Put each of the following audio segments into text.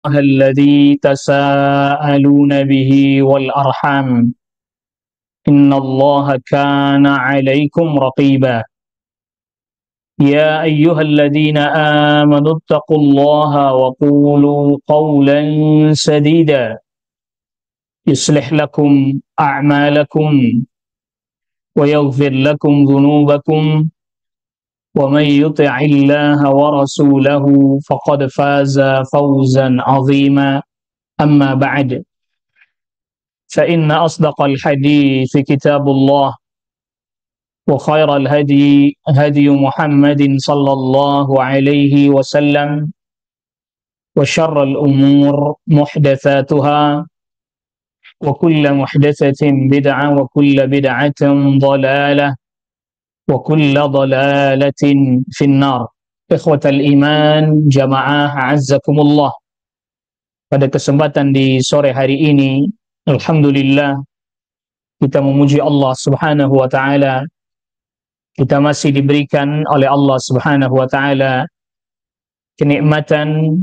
الذي تساءلون به والأرحام إن الله كان عليكم رقيبا يا أيها الذين آمنوا اتقوا الله وقولوا قولا سديدا يصلح لكم أعمالكم ويغفر لكم ذنوبكم ومن يطع الله ورسوله فقد فاز فوزا عظيما أما بعد فإن أصدق الحديث كتاب الله وخير الهدي هدي محمد صلى الله عليه وسلم وشر الأمور محدثاتها وكل محدثة بدعة وكل بدعة ضلالة وكل ضلالة في النار. Ikhwatal iman jamaah azzakumullah. Pada kesempatan di sore hari ini, alhamdulillah kita memuji Allah Subhanahu wa taala. Kita masih diberikan oleh Allah Subhanahu wa taala kenikmatan,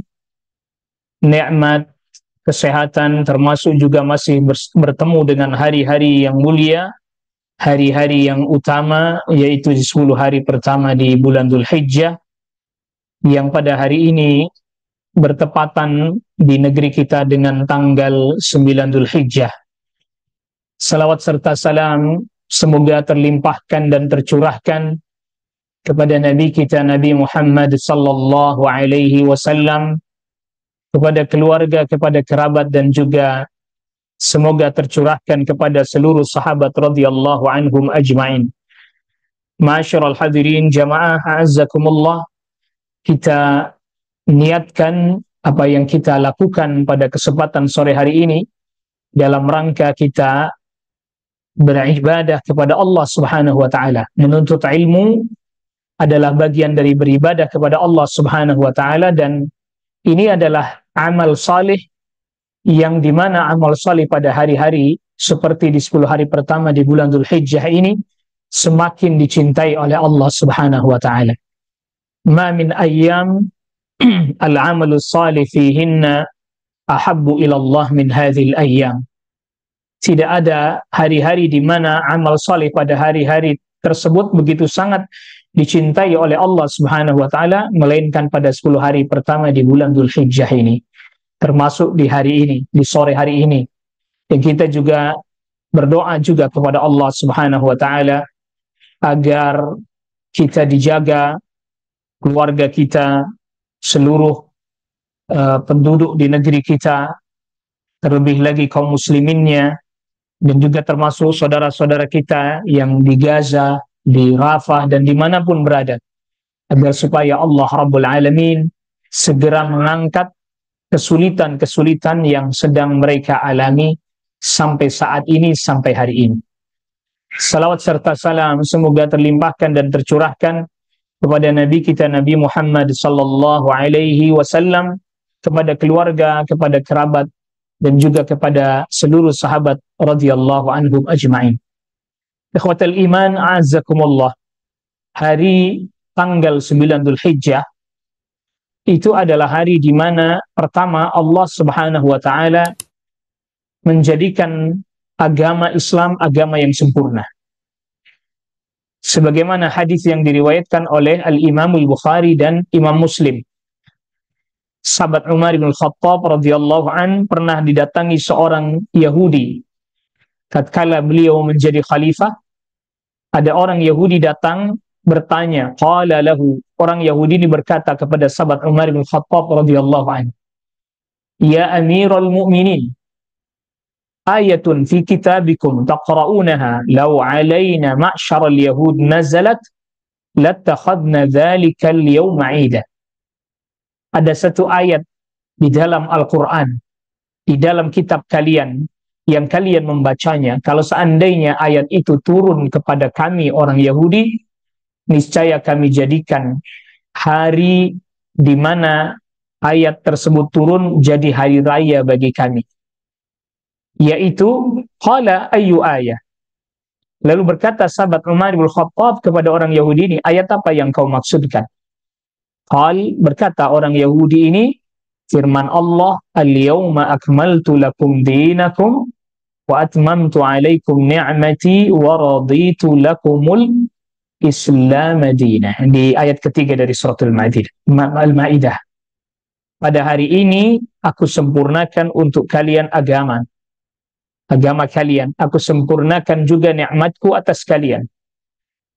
nikmat kesehatan, termasuk juga masih bertemu dengan hari-hari yang mulia, hari-hari yang utama, yaitu di 10 hari pertama di bulan Dzulhijjah, yang pada hari ini bertepatan di negeri kita dengan tanggal 9 Dzulhijjah. Salawat serta salam semoga terlimpahkan dan tercurahkan kepada Nabi kita Nabi Muhammad sallallahu alaihi wasallam, kepada keluarga, kepada kerabat, dan juga semoga tercurahkan kepada seluruh sahabat radhiyallahu anhum ajma'in. Ma'asyiral hadirin jamaah azzakumullah, kita niatkan apa yang kita lakukan pada kesempatan sore hari ini dalam rangka kita beribadah kepada Allah Subhanahu wa taala. Menuntut ilmu adalah bagian dari beribadah kepada Allah Subhanahu wa taala, dan ini adalah amal salih yang dimana amal salih pada hari-hari seperti di 10 hari pertama di bulan Dzulhijjah ini semakin dicintai oleh Allah Subhanahu wa taala. Ma min ayyam al-amalu salih fihinna ahabbu ila Allah min hadhil ayyam. Tidak ada hari-hari di mana amal salih pada hari-hari tersebut begitu sangat dicintai oleh Allah Subhanahu wa taala melainkan pada 10 hari pertama di bulan Dzulhijjah ini, termasuk di hari ini, di sore hari ini. Dan kita juga berdoa juga kepada Allah Subhanahu wa taala agar kita dijaga, keluarga kita, seluruh penduduk di negeri kita, terlebih lagi kaum musliminnya, dan juga termasuk saudara-saudara kita yang di Gaza, di Rafah, dan dimanapun berada, agar supaya Allah Rabbul Alamin segera mengangkat kesulitan-kesulitan yang sedang mereka alami sampai saat ini, sampai hari ini. Salawat serta salam semoga terlimpahkan dan tercurahkan kepada Nabi kita Nabi Muhammad sallallahu alaihi wasallam, kepada keluarga, kepada kerabat, dan juga kepada seluruh sahabat radhiyallahu anhum ajma'in. Ikhwatal iman a'azzakumullah, hari tanggal 9 Dzulhijjah itu adalah hari di mana pertama Allah Subhanahu wa taala menjadikan agama Islam agama yang sempurna. Sebagaimana hadis yang diriwayatkan oleh Al-Imam Al-Bukhari dan Imam Muslim. Sahabat Umar bin Khattab radhiyallahu an pernah didatangi seorang Yahudi tatkala beliau menjadi khalifah. Ada orang Yahudi datang bertanya, qala lahu, orang Yahudi ini berkata kepada sahabat Umar bin Khattab radhiyallahu an, ya Amirul Mu'minin, ayatun fi kitabikum taqra'unaha law alaina ma'syaral yahud nazalat lattakhadna dzalikal yawma 'ida. Ada satu ayat di dalam Al-Quran, di dalam kitab kalian, yang kalian membacanya, kalau seandainya ayat itu turun kepada kami orang Yahudi, niscaya kami jadikan hari di mana ayat tersebut turun jadi hari raya bagi kami. Yaitu, qala ayyu ayah. Lalu berkata sahabat Umar bin Khattab kepada orang Yahudi ini, ayat apa yang kau maksudkan? Qal, berkata orang Yahudi ini, Firman Allah, "Al-yawma akmaltu lakum dinakum wa atmamtu alaikum ni'mati wa raditu lakumul Islam madinah." Di ayat ketiga dari suratul Al-Maidah. Pada hari ini aku sempurnakan untuk kalian agama kalian. Aku sempurnakan juga nikmatku atas kalian.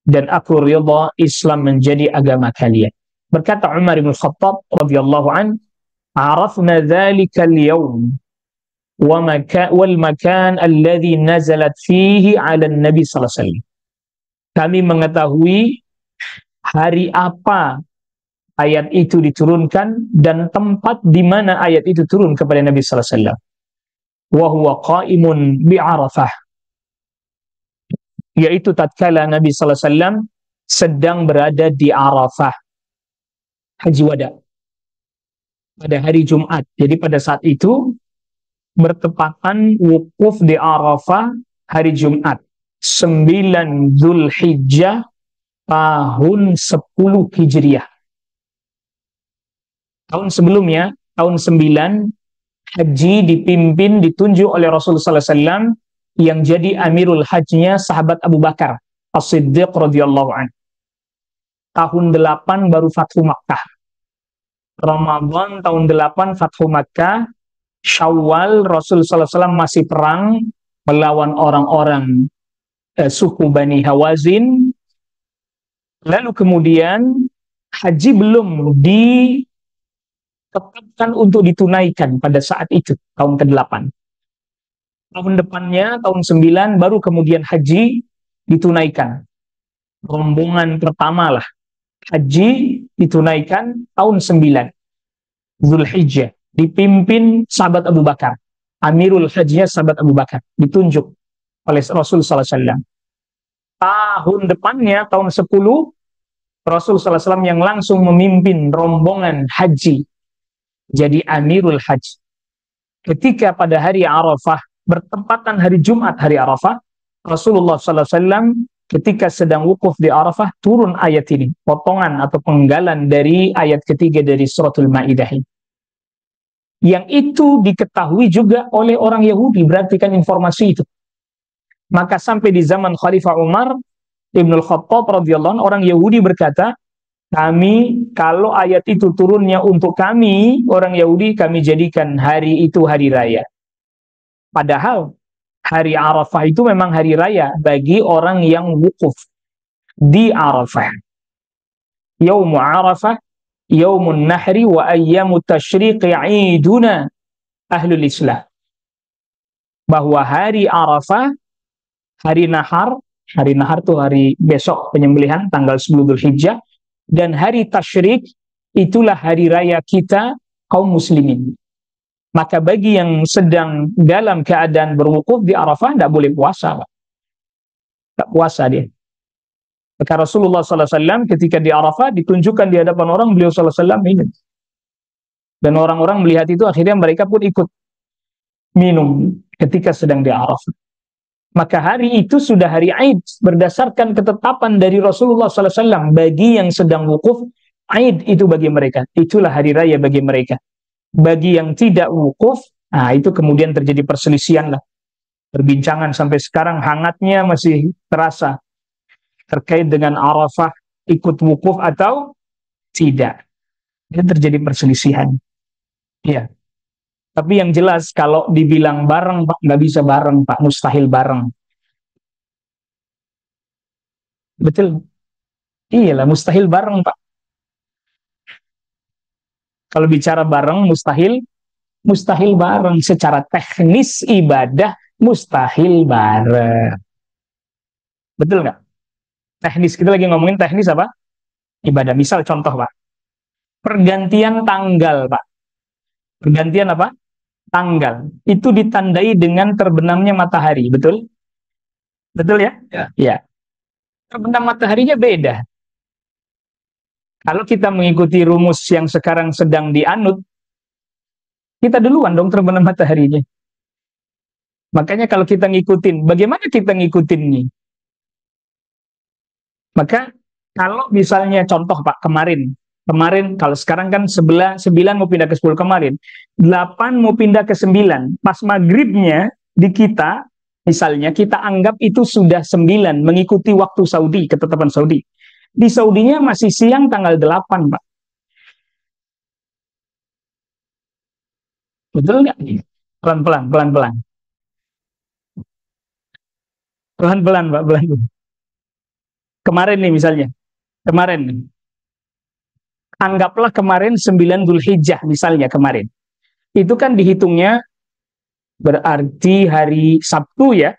Dan aku ridha Islam menjadi agama kalian. Berkata Umar bin Khattab radhiyallahu an, "Arafna dzalika al-yawm wal makan alladhi nazalat fihi 'ala an-nabi sallallahu alaihi wasallam." Kami mengetahui hari apa ayat itu diturunkan dan tempat di mana ayat itu turun kepada Nabi sallallahu alaihi wasallam. Wa huwa qa'imun bi Arafah, yaitu tatkala Nabi sallallahu alaihi wasallam sedang berada di Arafah, haji wada, pada hari Jumat. Jadi pada saat itu bertepatan wukuf di Arafah hari Jumat, 9 Zulhijjah tahun 10 Hijriah. Tahun sebelumnya, tahun 9, haji ditunjuk oleh Rasulullah sallallahu alaihi wasallam yang jadi amirul hajnya sahabat Abu Bakar As-Siddiq radhiyallahu anhu. Tahun 8 baru Fathu Makkah. Ramadan tahun 8 Fathu Makkah. Syawal Rasulullah sallallahu alaihi wasallam masih perang melawan orang-orang suku Bani Hawazin. Lalu kemudian haji belum ditetapkan untuk ditunaikan pada saat itu, tahun ke-8. Tahun depannya, tahun 9, baru kemudian haji ditunaikan. Rombongan pertama lah, haji ditunaikan tahun 9, Zulhijjah, dipimpin sahabat Abu Bakar. Amirul Hajjnya sahabat Abu Bakar, ditunjuk oleh Rasul sallallahu alaihi wasallam. Tahun depannya, tahun 10, Rasul sallallahu alaihi wasallam yang langsung memimpin rombongan haji, jadi Amirul Hajj. Ketika pada hari Arafah, bertepatan hari Jumat hari Arafah, Rasulullah sallallahu alaihi wasallam ketika sedang wukuf di Arafah, turun ayat ini, potongan atau penggalan dari ayat ketiga dari suratul Maidah. Yang itu diketahui juga oleh orang Yahudi, berarti kan informasi itu. Maka sampai di zaman Khalifah Umar Ibnul Khattab radhiyallahu anhu, orang Yahudi berkata, kami, kalau ayat itu turunnya untuk kami, orang Yahudi, kami jadikan hari itu hari raya. Padahal hari Arafah itu memang hari raya bagi orang yang wukuf di Arafah. Yaumu Arafah, Yaumun Nahri, wa ayyamu tashriqi iduna ahlul Islam. Bahwa hari Arafah, hari Nahar itu hari besok penyembelihan, tanggal 10 Dzulhijjah, dan hari Tasyrik itulah hari raya kita kaum muslimin. Maka bagi yang sedang dalam keadaan berwukuf di Arafah, tidak boleh puasa, Pak. Tak puasa dia. Maka Rasulullah SAW ketika di Arafah ditunjukkan di hadapan orang, beliau SAW minum. Dan orang-orang melihat itu, akhirnya mereka pun ikut minum ketika sedang di Arafah. Maka hari itu sudah hari Aid, berdasarkan ketetapan dari Rasulullah SAW. Bagi yang sedang wukuf, Aid itu bagi mereka. Itulah hari raya bagi mereka. Bagi yang tidak wukuf, nah itu kemudian terjadi perselisihan lah. Perbincangan sampai sekarang hangatnya masih terasa terkait dengan Arafah, ikut wukuf atau tidak. Itu terjadi perselisihan. Ya. Tapi yang jelas kalau dibilang bareng, Pak, nggak bisa bareng, Pak, mustahil bareng. Betul? Iyalah, mustahil bareng, Pak. Kalau bicara bareng, mustahil bareng. Secara teknis ibadah, mustahil bareng. Betul nggak? Teknis, kita lagi ngomongin teknis apa? Ibadah. Misal contoh, Pak. Pergantian tanggal, Pak. Pergantian apa? Tanggal. Itu ditandai dengan terbenamnya matahari, betul? Betul ya? Ya. Ya. Terbenam mataharinya beda. Kalau kita mengikuti rumus yang sekarang sedang dianut, kita duluan dong terbenam mataharinya. Makanya kalau kita ngikutin, bagaimana kita ngikutin nih? Maka kalau misalnya contoh Pak, kemarin Kemarin, kalau sekarang kan 9 mau pindah ke 10 kemarin. 8 mau pindah ke 9. Pas maghribnya di kita, misalnya kita anggap itu sudah 9, mengikuti waktu Saudi, ketetapan Saudi. Di Saudinya masih siang tanggal 8, Pak. Betul nggak? Pelan-pelan, pelan-pelan. Pelan-pelan, Pak, pelan-pelan. Kemarin nih misalnya, kemarin nih. Anggaplah kemarin 9 Dzulhijjah misalnya kemarin. Itu kan dihitungnya berarti hari Sabtu ya.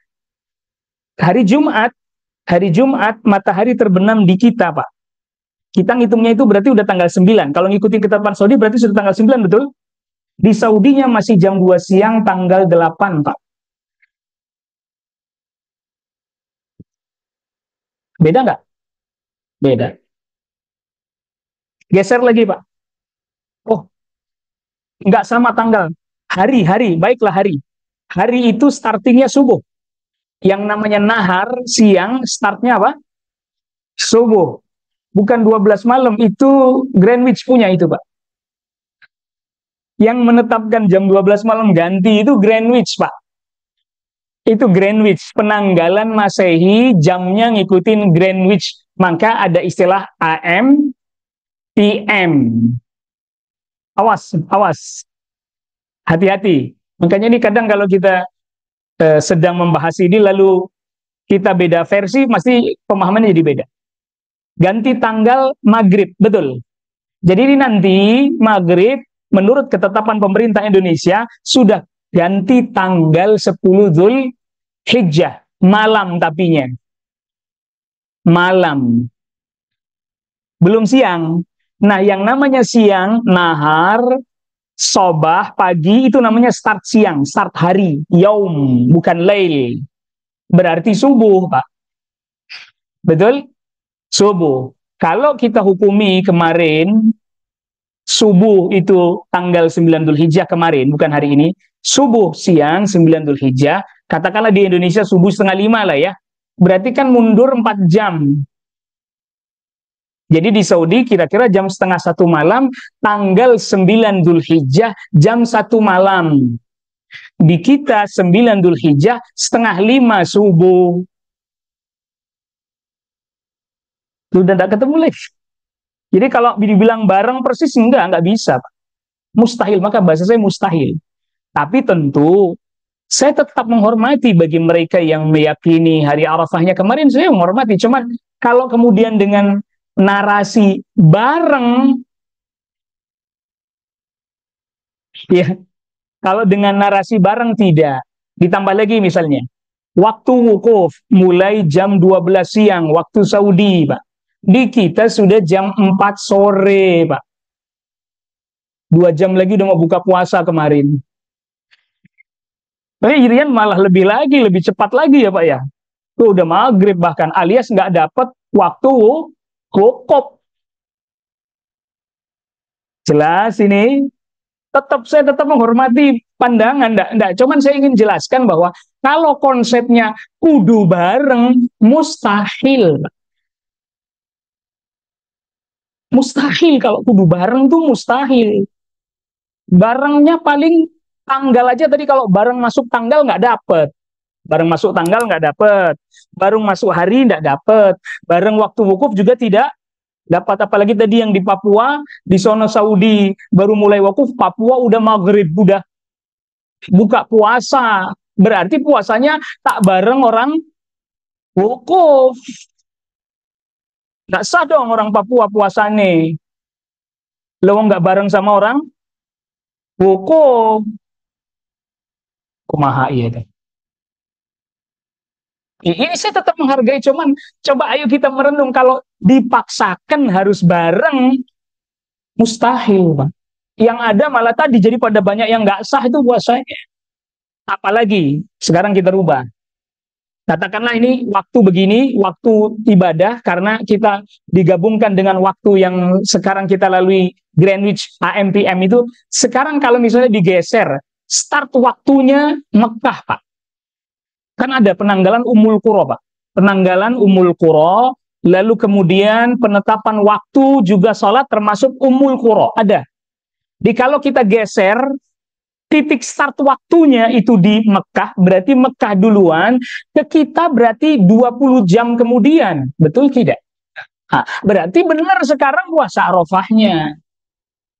Hari Jumat matahari terbenam di kita, Pak. Kita ngitungnya itu berarti udah tanggal 9. Kalau ngikutin ketetapan Saudi berarti sudah tanggal 9, betul? Di Saudinya masih jam 2 siang tanggal 8, Pak. Beda nggak? Beda. Geser lagi, Pak. Oh, nggak sama tanggal. Hari, baiklah hari. Hari itu startingnya subuh. Yang namanya nahar, siang, startnya apa? Subuh. Bukan 12 malam, itu Greenwich punya itu, Pak. Yang menetapkan jam 12 malam ganti itu Greenwich, Pak. Itu Greenwich, penanggalan Masehi, jamnya ngikutin Greenwich. Maka ada istilah AM, PM. Awas, awas. Hati-hati. Makanya ini kadang kalau kita sedang membahas ini lalu kita beda versi, pasti pemahamannya jadi beda. Ganti tanggal maghrib, betul. Jadi ini nanti maghrib menurut ketetapan pemerintah Indonesia sudah ganti tanggal 10 Dzulhijjah, malam tapinya. Malam. Belum siang. Nah, yang namanya siang, nahar, sobah, pagi, itu namanya start siang, start hari, yaum, bukan lail. Berarti subuh, Pak. Betul? Subuh. Kalau kita hukumi kemarin, subuh itu tanggal 9 Dzulhijjah kemarin, bukan hari ini, subuh siang 9 Dzulhijjah, katakanlah di Indonesia subuh 4:30 lah ya, berarti kan mundur 4 jam. Jadi di Saudi kira-kira jam setengah 1 malam, tanggal 9 Dzulhijjah jam 1 malam. Di kita 9 Dzulhijjah setengah 5 subuh. Sudah tidak ketemu lagi. Jadi kalau dibilang bareng persis, enggak bisa, Pak. Mustahil, maka bahasa saya mustahil. Tapi tentu saya tetap menghormati bagi mereka yang meyakini hari Arafahnya kemarin, saya menghormati. Cuman kalau kemudian dengan narasi bareng, ya, kalau dengan narasi bareng tidak. Ditambah lagi misalnya, waktu wukuf mulai jam 12 siang, waktu Saudi, Pak. Di kita sudah jam 4 sore, Pak. 2 jam lagi udah mau buka puasa kemarin. Tapi Irian malah lebih lagi, lebih cepat lagi ya, Pak ya. Tuh udah maghrib bahkan, alias nggak dapat waktu wukuf. Jelas ini. Saya tetap menghormati pandangan, enggak. Cuman saya ingin jelaskan bahwa kalau konsepnya kudu bareng, mustahil. Mustahil kalau kudu bareng tuh mustahil. Barengnya paling tanggal aja tadi, kalau bareng masuk tanggal nggak dapet. Bareng masuk tanggal nggak dapet. Bareng masuk hari nggak dapet. Bareng waktu wukuf juga tidak dapat. Apalagi tadi yang di Papua, di sono Saudi baru mulai wukuf, Papua udah maghrib, udah buka puasa, berarti puasanya tak bareng orang wukuf. Nggak sah dong orang Papua puasanya, lo nggak bareng sama orang wukuf. Kumaha iya deh. Ini saya tetap menghargai, cuman coba ayo kita merenung, kalau dipaksakan harus bareng, mustahil, Pak. Yang ada malah tadi jadi pada banyak yang nggak sah itu puasanya. Apalagi sekarang kita rubah. Katakanlah ini waktu begini, waktu ibadah, karena kita digabungkan dengan waktu yang sekarang kita lalui Greenwich AM PM itu. Sekarang kalau misalnya digeser, start waktunya Mekah, Pak. Kan ada penanggalan Ummul Qura, Pak. Penanggalan Ummul Qura Lalu kemudian penetapan waktu juga sholat termasuk Ummul Qura. Ada. Jadi kalau kita geser, titik start waktunya itu di Mekah, berarti Mekah duluan, ke kita berarti 20 jam kemudian. Betul tidak? Nah, berarti benar sekarang puasa Arafahnya.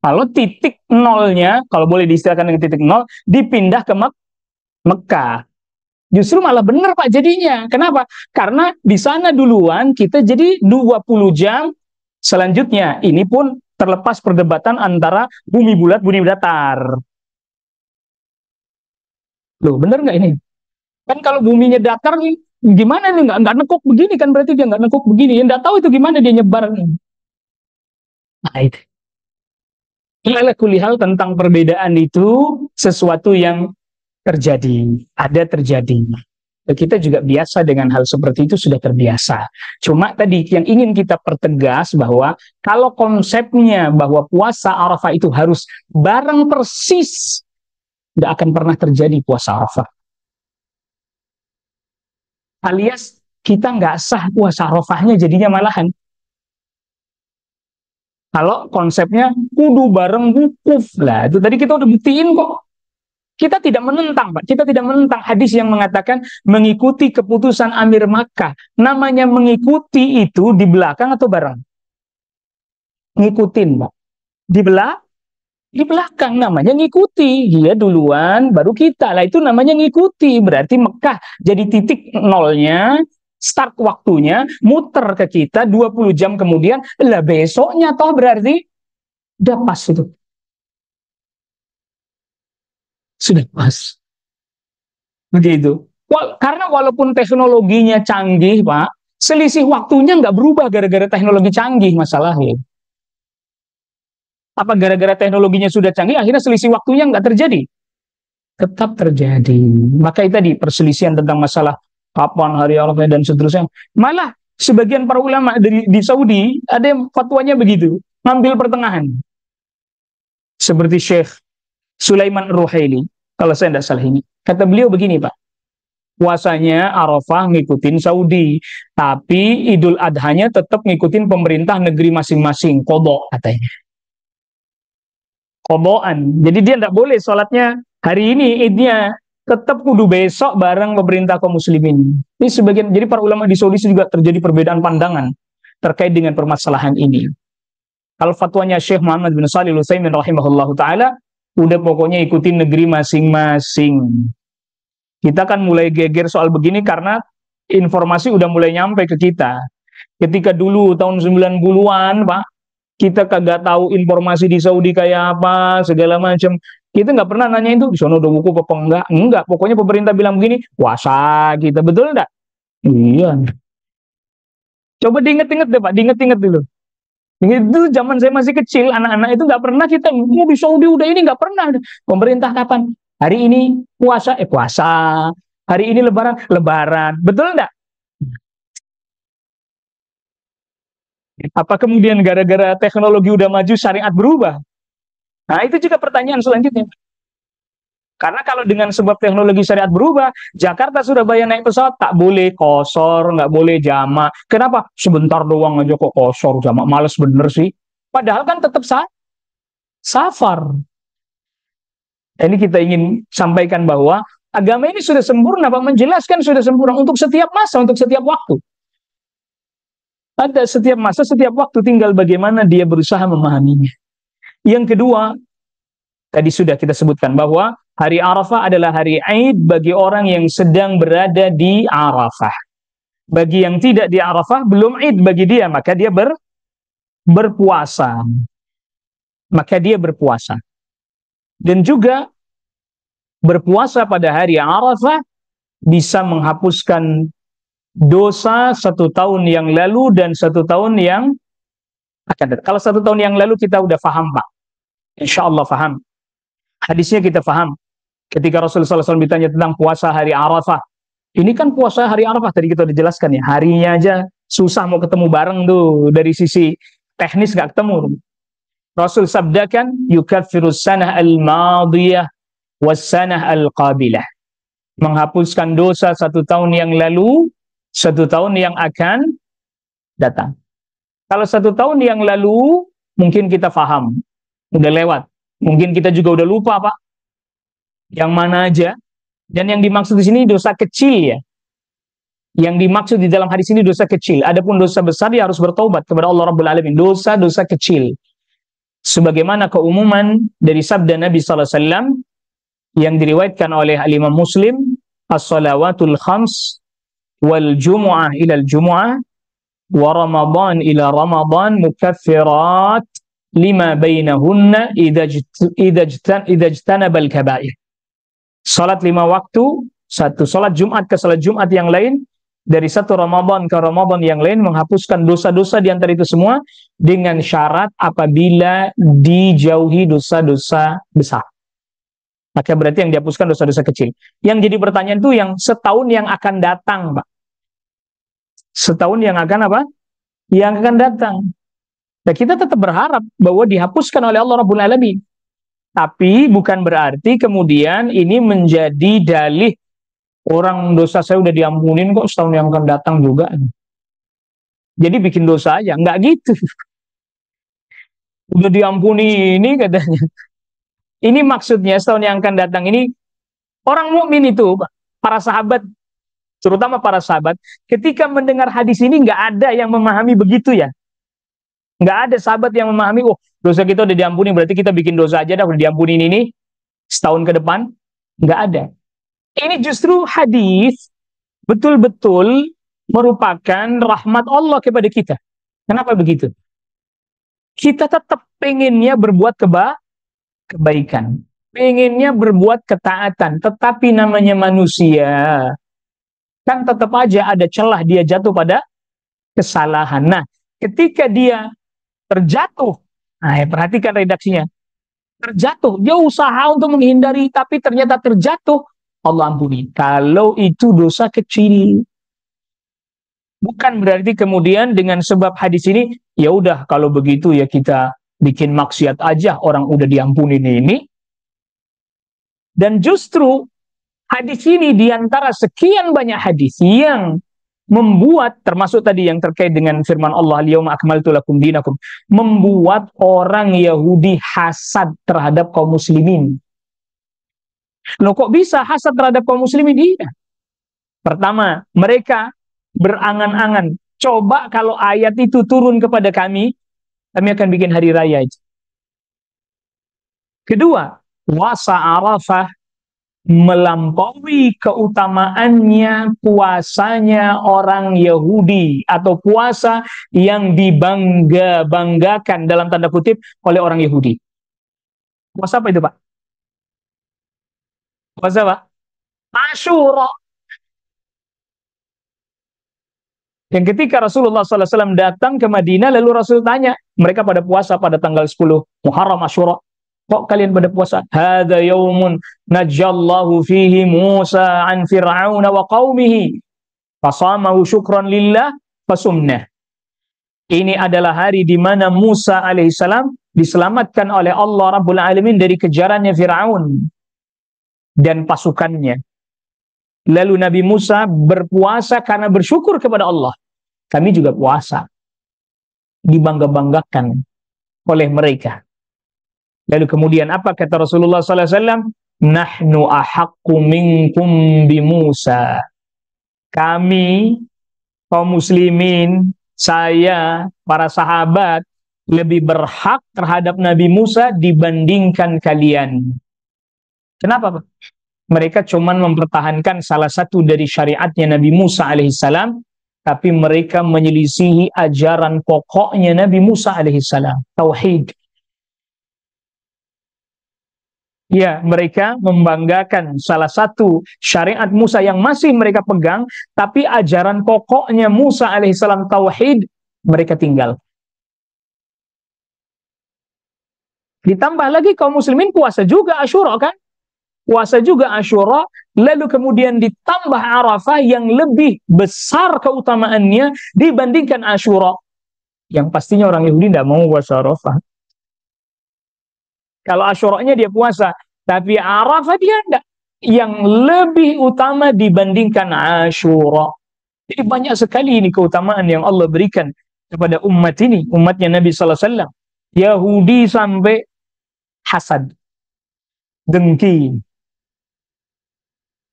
Kalau titik nolnya, kalau boleh diistilahkan dengan titik nol, dipindah ke Mekah. Justru malah benar Pak jadinya. Kenapa? Karena di sana duluan kita jadi 20 jam selanjutnya. Ini pun terlepas perdebatan antara bumi bulat, bumi datar. Loh, benar nggak ini? Kan kalau buminya datar, gimana nih? Nggak nekuk begini kan berarti dia nggak nekuk begini. Yang nggak tahu itu gimana dia nyebar. Nah, itu. Ala kulihal tentang perbedaan itu sesuatu yang terjadi, ada terjadi. Kita juga biasa dengan hal seperti itu, sudah terbiasa. Cuma tadi yang ingin kita pertegas bahwa kalau konsepnya bahwa puasa Arafah itu harus bareng persis, tidak akan pernah terjadi puasa Arafah. Alias kita nggak sah puasa Arafahnya jadinya malahan. Kalau konsepnya kudu bareng wukuf lah, itu tadi kita udah buktiin kok. Kita tidak menentang, Pak. Kita tidak menentang hadis yang mengatakan mengikuti keputusan Amir Makkah. Namanya mengikuti itu di belakang atau bareng? Ngikutin, Pak. Di belakang namanya ngikuti. Dia duluan, baru kita. Lah itu namanya ngikuti. Berarti Mekah jadi titik nolnya, start waktunya, muter ke kita 20 jam kemudian. Lah besoknya toh berarti udah pas itu. Sudah pas. Begitu. Karena walaupun teknologinya canggih, Pak, selisih waktunya nggak berubah gara-gara teknologi canggih masalahnya. Apa gara-gara teknologinya sudah canggih, akhirnya selisih waktunya nggak terjadi? Tetap terjadi. Maka itu tadi perselisihan tentang masalah kapan hari Arafah dan seterusnya. Malah sebagian para ulama di Saudi ada yang fatwanya begitu, ngambil pertengahan. Seperti Syekh Sulaiman Ruhaili, kalau saya tidak salah ini. Kata beliau begini, Pak. Puasanya Arafah ngikutin Saudi, tapi Idul Adhanya tetap ngikutin pemerintah negeri masing-masing, qadha katanya. Qadhaan. Jadi dia tidak boleh sholatnya hari ini idnya, tetap kudu besok bareng pemerintah kaum muslimin. Ini sebagian, jadi para ulama di Saudi juga terjadi perbedaan pandangan terkait dengan permasalahan ini. Kalau fatwanya Syekh Muhammad bin Shalih Al-Utsaimin rahimahullahu taala, udah pokoknya ikutin negeri masing-masing. Kita kan mulai geger soal begini karena informasi udah mulai nyampe ke kita. Ketika dulu tahun 90-an, Pak, kita kagak tahu informasi di Saudi kayak apa, segala macam. Kita nggak pernah nanya itu, di sana udah wukuf apa enggak? Enggak, pokoknya pemerintah bilang begini, puasa kita, betul enggak? Iya. Coba diinget-inget deh, Pak, diinget-inget dulu. Itu zaman saya masih kecil, anak-anak itu nggak pernah kita, mau di Saudi udah ini nggak pernah. Pemerintah kapan? Hari ini puasa, puasa. Hari ini lebaran, lebaran. Betul enggak? Apa kemudian gara-gara teknologi udah maju, syariat berubah? Nah, itu juga pertanyaan selanjutnya. Karena kalau dengan sebab teknologi syariat berubah, Jakarta Surabaya naik pesawat, tak boleh kosor, nggak boleh jamak. Kenapa? Sebentar doang aja kok kosor, jamak. Males bener sih. Padahal kan tetap safar. Ini kita ingin sampaikan bahwa agama ini sudah sempurna, Pak, menjelaskan sudah sempurna untuk setiap masa, untuk setiap waktu. Ada setiap masa, setiap waktu, tinggal bagaimana dia berusaha memahaminya. Yang kedua, tadi sudah kita sebutkan bahwa hari Arafah adalah hari Aid bagi orang yang sedang berada di Arafah. Bagi yang tidak di Arafah, belum Aid bagi dia, maka dia berpuasa. Maka dia berpuasa. Dan juga berpuasa pada hari Arafah bisa menghapuskan dosa 1 tahun yang lalu dan 1 tahun yang akan datang. Kalau 1 tahun yang lalu kita udah paham, Pak. Insya Allah paham. Hadisnya kita paham. Ketika Rasulullah SAW ditanya tentang puasa hari Arafah. Ini kan puasa hari Arafah, tadi kita udah jelaskan ya. Harinya aja susah mau ketemu bareng tuh. Dari sisi teknis gak ketemu. Rasul sabdakan, yukafirus sanah al-madiyah was-sanah al-qabilah. Menghapuskan dosa 1 tahun yang lalu, 1 tahun yang akan datang. Kalau 1 tahun yang lalu mungkin kita paham, udah lewat. Mungkin kita juga udah lupa Pak, yang mana aja. Dan yang dimaksud di sini dosa kecil ya. Yang dimaksud di dalam hadis ini dosa kecil. Adapun dosa besar dia harus bertaubat kepada Allah Rabbul Alamin. Dosa-dosa kecil. Sebagaimana keumuman dari sabda Nabi sallallahu alaihi wasallam yang diriwayatkan oleh Imam Muslim, as-salawatul khams wal jumu'ah ila al-jumu'ah wa ramadan ila ramadan mukaffirat lima bainahunna idza ijtanaba al-kaba'ir. Salat 5 waktu, satu salat Jumat ke salat Jumat yang lain, dari satu Ramadan ke Ramadan yang lain, menghapuskan dosa-dosa di antara itu semua dengan syarat apabila dijauhi dosa-dosa besar. Maka berarti yang dihapuskan dosa-dosa kecil. Yang jadi pertanyaan itu yang setahun yang akan datang, Pak. Setahun yang akan apa? Yang akan datang. Nah, kita tetap berharap bahwa dihapuskan oleh Allah Rabbul Alamin. Tapi bukan berarti kemudian ini menjadi dalih orang dosa saya udah diampunin kok setahun yang akan datang juga. Jadi bikin dosa aja, nggak gitu. Udah diampuni ini katanya. Ini maksudnya setahun yang akan datang ini orang mukmin itu, para sahabat, terutama para sahabat, ketika mendengar hadis ini nggak ada yang memahami begitu ya. Nggak ada sahabat yang memahami, oh dosa kita udah diampuni, berarti kita bikin dosa aja dah, udah diampunin ini setahun ke depan. Nggak ada. Ini justru hadis betul-betul merupakan rahmat Allah kepada kita. Kenapa begitu? Kita tetap pengennya berbuat kebaikan. Pengennya berbuat ketaatan. Tetapi namanya manusia, kan tetap aja ada celah dia jatuh pada kesalahan. Nah, ketika dia terjatuh, nah perhatikan redaksinya, terjatuh, dia usaha untuk menghindari, tapi ternyata terjatuh, Allah ampuni. Kalau itu dosa kecil, bukan berarti kemudian dengan sebab hadis ini, ya udah kalau begitu ya kita bikin maksiat aja, orang udah diampuni ini. Dan justru hadis ini diantara sekian banyak hadis yang membuat, termasuk tadi yang terkait dengan firman Allah, al-yauma akmaltu lakum dinakum, membuat orang Yahudi hasad terhadap kaum muslimin. Loh kok bisa hasad terhadap kaum muslimin? Iya. Pertama, mereka berangan-angan, coba kalau ayat itu turun kepada kami akan bikin hari raya itu. Kedua, puasa Arafah melampaui keutamaannya puasanya orang Yahudi, atau puasa yang dibangga-banggakan dalam tanda kutip oleh orang Yahudi. Puasa apa itu Pak? Puasa apa? Asyura. Yang ketika Rasulullah SAW datang ke Madinah, lalu Rasul tanya, mereka pada puasa pada tanggal 10 Muharram Asyura. Kok kalian pada puasa? Hadza yaumun najjallahu fihi Musa an Fir'auna wa qaumihi fasamahu syukran lillah fasumnah. Ini adalah hari di mana Musa alaihissalam diselamatkan oleh Allah Rabbul Alamin dari kejarannya Fir'aun dan pasukannya. Lalu Nabi Musa berpuasa karena bersyukur kepada Allah. Kami juga puasa. Dibangga-banggakan oleh mereka. Lalu kemudian apa kata Rasulullah SAW? Nahnu ahaqqu minkum bi Musa. Kami, kaum muslimin, saya, para sahabat, lebih berhak terhadap Nabi Musa dibandingkan kalian. Kenapa Pak? Mereka cuma mempertahankan salah satu dari syariatnya Nabi Musa alaihissalam, tapi mereka menyelisihi ajaran pokoknya Nabi Musa alaihissalam, tauhid. Ya, mereka membanggakan salah satu syariat Musa yang masih mereka pegang, tapi ajaran pokoknya Musa alaihissalam tauhid mereka tinggal. Ditambah lagi kaum muslimin puasa juga Asyura kan? Puasa juga Asyura, lalu kemudian ditambah Arafah yang lebih besar keutamaannya dibandingkan Asyura. Yang pastinya orang Yahudi tidak mau puasa Arafah. Kalau Asyuranya dia puasa, tapi Arafah dia tidak. Yang lebih utama dibandingkan Asyura. Jadi banyak sekali ini keutamaan yang Allah berikan kepada umat ini, umatnya Nabi sallallahu alaihi wasallam. Yahudi sampai hasad, dengki.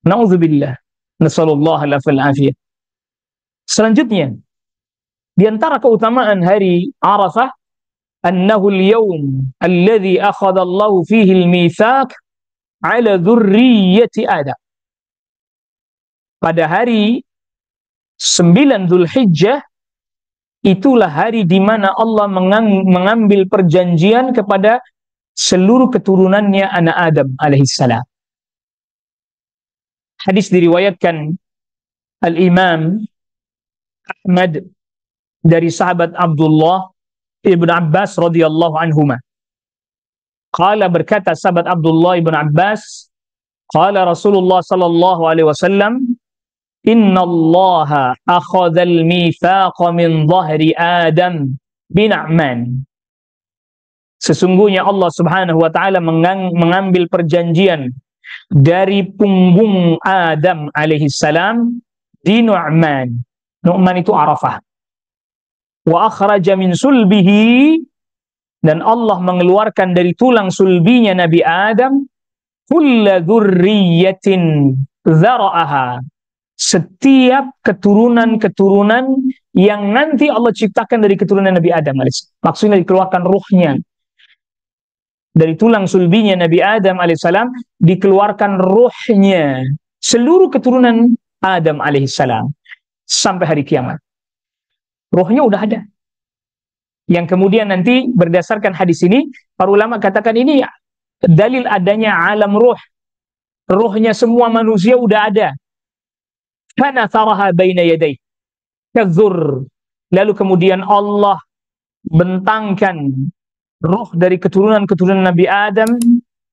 Nauzubillah. Nasallallahu alaihi. Selanjutnya, di antara keutamaan hari Arafah, annahu al-yawm alladhi akhadha Allah fihi al-mitsaq ala dzurriyyati Adam. Pada hari 9 Dzulhijjah, itulah hari di mana Allah mengambil perjanjian kepada seluruh keturunannya anak Adam alaihissalam. Hadis diriwayatkan Al-Imam Ahmad dari sahabat Abdullah ibn Abbas radhiyallahu anhuma. Qala, berkata sahabat Abdullah ibn Abbas, qala Rasulullah sallallahu alaihi wasallam, inna allaha akhadhal mithaqa min dhahri Adam bin A'man. Sesungguhnya Allah subhanahu wa ta'ala mengambil perjanjian dari punggung Adam alaihissalam di Nu'man. Nu'man itu Arafah. Wa akhraja min sulbihi, dan Allah mengeluarkan dari tulang sulbinya Nabi Adam, kulla dzurriyyatin dzara'aha, setiap keturunan-keturunan yang nanti Allah ciptakan dari keturunan Nabi Adam alaihissalam. Maksudnya dikeluarkan ruhnya dari tulang sulbinya Nabi Adam alaihissalam, dikeluarkan ruhnya seluruh keturunan Adam alaihissalam sampai hari kiamat. Ruhnya udah ada. Yang kemudian nanti berdasarkan hadis ini, para ulama katakan ini dalil adanya alam ruh. Ruhnya semua manusia udah ada. Kana taraha baina yaday kadzur. Lalu kemudian Allah bentangkan ruh dari keturunan-keturunan Nabi Adam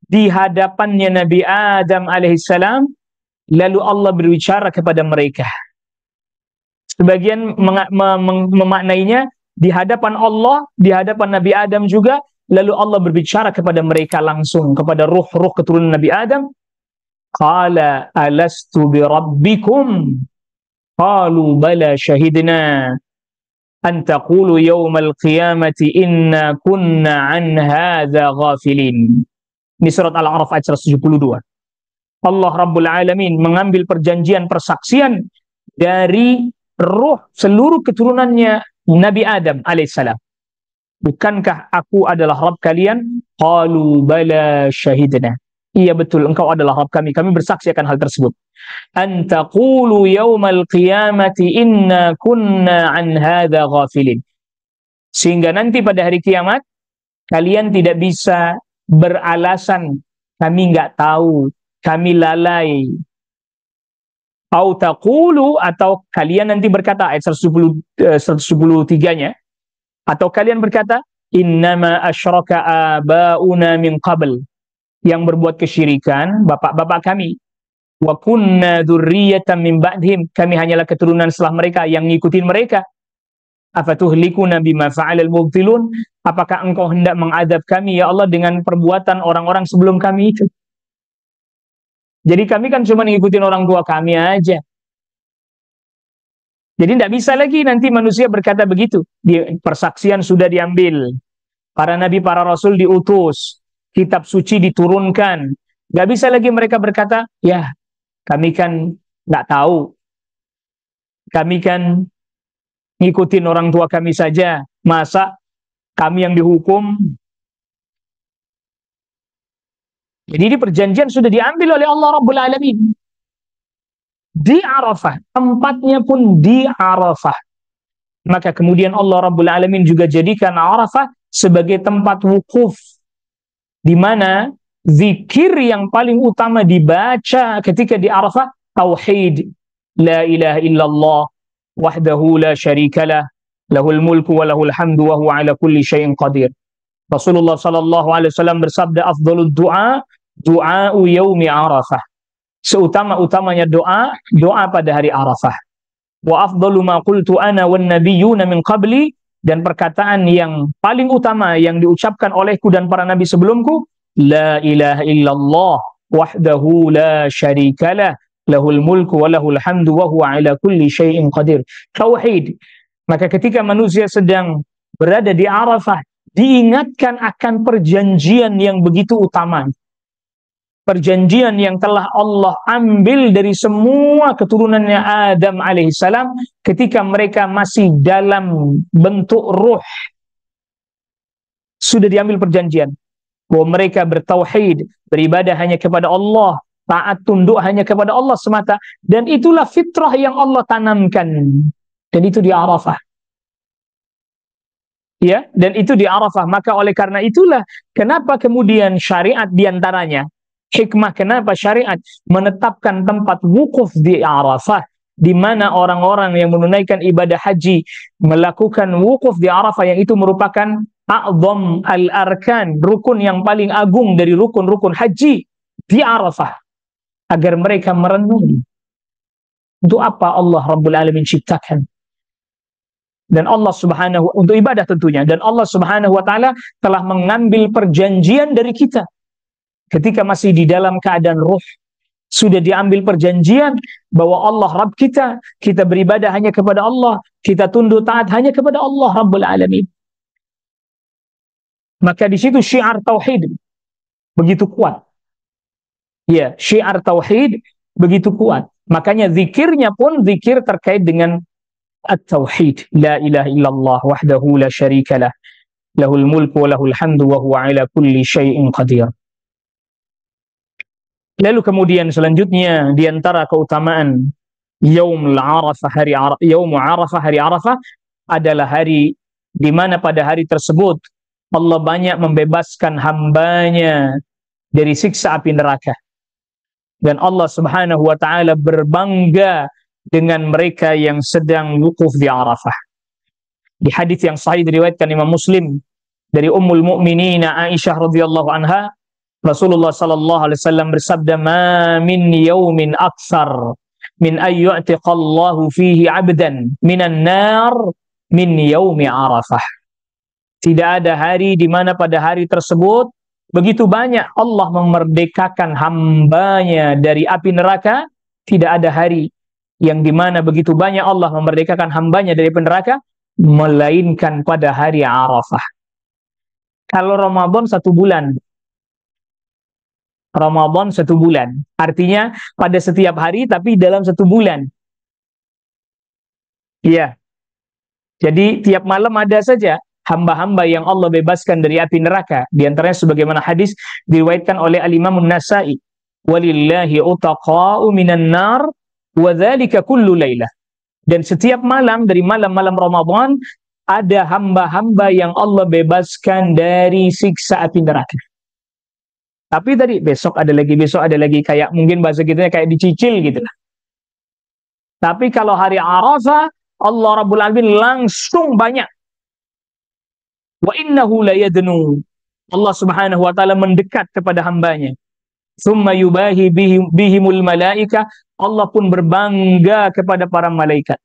di hadapannya Nabi Adam alaihissalam, lalu Allah berbicara kepada mereka. Sebagian memaknainya di hadapan Allah, di hadapan Nabi Adam juga, lalu Allah berbicara kepada mereka langsung, kepada ruh-ruh keturunan Nabi Adam. Qala alastu bi rabbikum? Qalu bala syahidna an taqulu yawmal qiyamati inna kunna an hadza ghafilin. Ini surat Al-A'raf ayat 172. Allah Rabbul Alamin mengambil perjanjian persaksian dari ruh seluruh keturunannya Nabi Adam alaihissalam. Bukankah aku adalah Rabb kalian? Qalu bala syahidna. Iya betul, engkau adalah Rabb kami. Kami bersaksi akan hal tersebut. An taqulu yawmal qiyamati inna kunna an hadza ghafilin. Sehingga nanti pada hari kiamat kalian tidak bisa beralasan kami nggak tahu, kami lalai. Au taqulu, atau kalian nanti berkata, ayat 173-nya, atau kalian berkata, innama asyraka abauna min qabl, yang berbuat kesyirikan bapak-bapak kami, wa kunna dzurriyyatan min ba'dihim, kami hanyalah keturunan setelah mereka yang ngikutin mereka. Afatuhlikuna bima fa'alal mubtilun, apakah engkau hendak mengadab kami ya Allah dengan perbuatan orang-orang sebelum kami itu? Jadi kami kan cuma ngikutin orang tua kami aja. Jadi tidak bisa lagi nanti manusia berkata begitu. Persaksian sudah diambil, para nabi, para rasul diutus, kitab suci diturunkan. Nggak bisa lagi mereka berkata, ya kami kan nggak tahu, kami kan ngikutin orang tua kami saja, masa kami yang dihukum? Jadi ini perjanjian sudah diambil oleh Allah Rabbul Alamin di Arafah, tempatnya pun di Arafah. Maka kemudian Allah Rabbul Alamin juga jadikan Arafah sebagai tempat wukuf, di mana zikir yang paling utama dibaca ketika di Arafah tauhid, la ilaha illallah wahdahu la syarikalah, lahul mulku wa lahul hamdu wa huwa ala kulli syai'in qadir. Rasulullah sallallahu alaihi wasallam bersabda, afdhalud du'a du'a'u yaumi Arafah. Seutama-utamanya doa pada hari Arafah. Wa afdalu ma qultu ana wan nabiyyuna min qabli, dan perkataan yang paling utama yang diucapkan olehku dan para nabi sebelumku, la ilaha illallah wahdahu la syarikalah, lahul mulku wa lahul hamdu wa huwa ala kulli syai'in qadir. Tauhid, Maka ketika manusia sedang berada di Arafah, diingatkan akan perjanjian yang begitu utama. Perjanjian yang telah Allah ambil dari semua keturunannya Adam alaihissalam ketika mereka masih dalam bentuk ruh. Sudah diambil perjanjian bahwa mereka bertauhid, beribadah hanya kepada Allah, taat tunduk hanya kepada Allah semata, dan itulah fitrah yang Allah tanamkan, dan itu di Arafah. Ya, dan itu di Arafah. Maka oleh karena itulah kenapa kemudian syariat diantaranya, hikmah kenapa syariat menetapkan tempat wukuf di Arafah, di mana orang-orang yang menunaikan ibadah haji melakukan wukuf di Arafah, yang itu merupakan a'zam al-arkan, rukun yang paling agung dari rukun-rukun haji di Arafah, agar mereka merenung untuk apa Allah Rabbul Alamin ciptakan. Dan Allah Subhanahu, untuk ibadah tentunya, dan Allah Subhanahu wa taala telah mengambil perjanjian dari kita ketika masih di dalam keadaan ruh. Sudah diambil perjanjian bahwa Allah Rabb kita, kita beribadah hanya kepada Allah, kita tunduk taat hanya kepada Allah Rabbul Alamin. Maka di situ syiar tauhid begitu kuat. Ya, syiar tauhid begitu kuat. Makanya zikirnya pun zikir terkait dengan at-tauhid. La ilaha illallah wahdahu la syarika lah. Lahul mulku wa lahul hamdu wa huwa ala kulli syai'in qadir. Lalu kemudian selanjutnya di antara keutamaan Yaumul Arafah, Yaumul Arafah, hari Arafah adalah hari di mana pada hari tersebut Allah banyak membebaskan hambanya dari siksa api neraka. Dan Allah Subhanahu wa taala berbangga dengan mereka yang sedang wukuf di Arafah. Di hadis yang sahih diriwayatkan Imam Muslim dari Ummul Mukminin Aisyah radhiyallahu anha, Rasulullah sallallahu alaihi wasallam bersabda, "Ma min yaumin aktsar min ay yu'tiqallahu fihi 'abdan minan nar min yaumi Arafah." Tidak ada hari di mana pada hari tersebut begitu banyak Allah memerdekakan hambanya dari api neraka. Tidak ada hari yang di mana begitu banyak Allah memerdekakan hambanya dari api neraka, melainkan pada hari Arafah. Kalau Ramadan 1 bulan, Ramadan 1 bulan, artinya pada setiap hari tapi dalam 1 bulan. Iya. Jadi tiap malam ada saja hamba-hamba yang Allah bebaskan dari api neraka. Di antaranya sebagaimana hadis diriwayatkan oleh Al-Imam An-Nasa'i, "Walillahi utaqa'u minan nar wa dzalika kullu lailah." Dan setiap malam dari malam-malam Ramadan ada hamba-hamba yang Allah bebaskan dari siksa api neraka. Tapi tadi besok ada lagi, kayak mungkin bahasa kitanya kayak dicicil gitu. Tapi kalau hari Arafah, Allah Rabbul Alamin langsung banyak. Wa innahu la yadnu. Allah Subhanahu wa taala mendekat kepada hambanya. Tsumma yubahi bihimul malaika. Allah pun berbangga kepada para malaikat.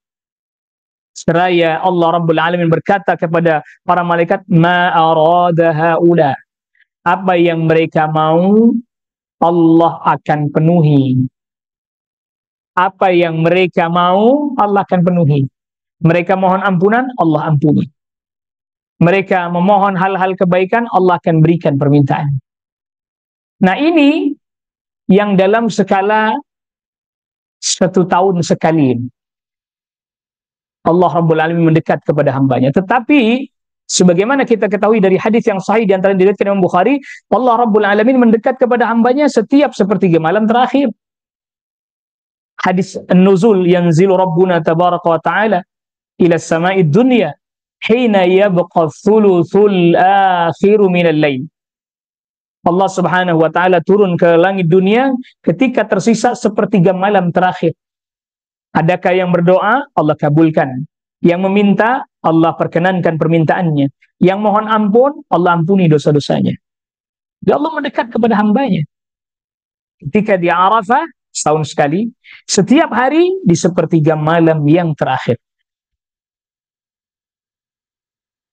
Seraya Allah Rabbul Alamin berkata kepada para malaikat, "Ma arada haula." Apa yang mereka mau, Allah akan penuhi. Apa yang mereka mau, Allah akan penuhi. Mereka mohon ampunan, Allah ampuni. Mereka memohon hal-hal kebaikan, Allah akan berikan permintaan. Nah, ini yang dalam skala 1 tahun sekali. Allah Rabbul Alamin mendekat kepada hambanya. Tetapi sebagaimana kita ketahui dari hadis yang sahih di antara diriwayatkan Imam Bukhari, Allah Rabbul Alamin mendekat kepada hambanya setiap sepertiga malam terakhir. Hadis An-Nuzul, yanzilu Rabbuna tabaraka wa ta'ala ila as-sama'id dunya hina yabqa thuluthul akhiru minal lail. Allah Subhanahu wa taala turun ke langit dunia ketika tersisa sepertiga malam terakhir. Adakah yang berdoa? Allah kabulkan. Yang meminta, Allah perkenankan permintaannya. Yang mohon ampun, Allah ampuni dosa-dosanya. Dan Allah mendekat kepada hambanya. Ketika di Arafah, setahun sekali, setiap hari di sepertiga malam yang terakhir.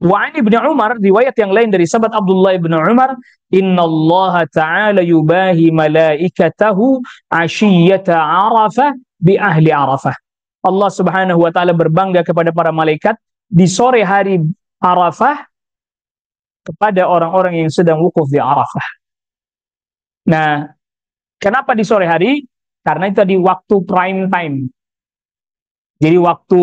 Wa Ibnu Umar, riwayat yang lain dari sahabat Abdullah bin Umar, "Innallaha ta'ala yubahi malaikatahu 'ashiyata Arafah bi ahli Arafah." Allah Subhanahu wa taala berbangga kepada para malaikat di sore hari Arafah kepada orang-orang yang sedang wukuf di Arafah. Nah, kenapa di sore hari? Karena itu tadi waktu prime time. Jadi waktu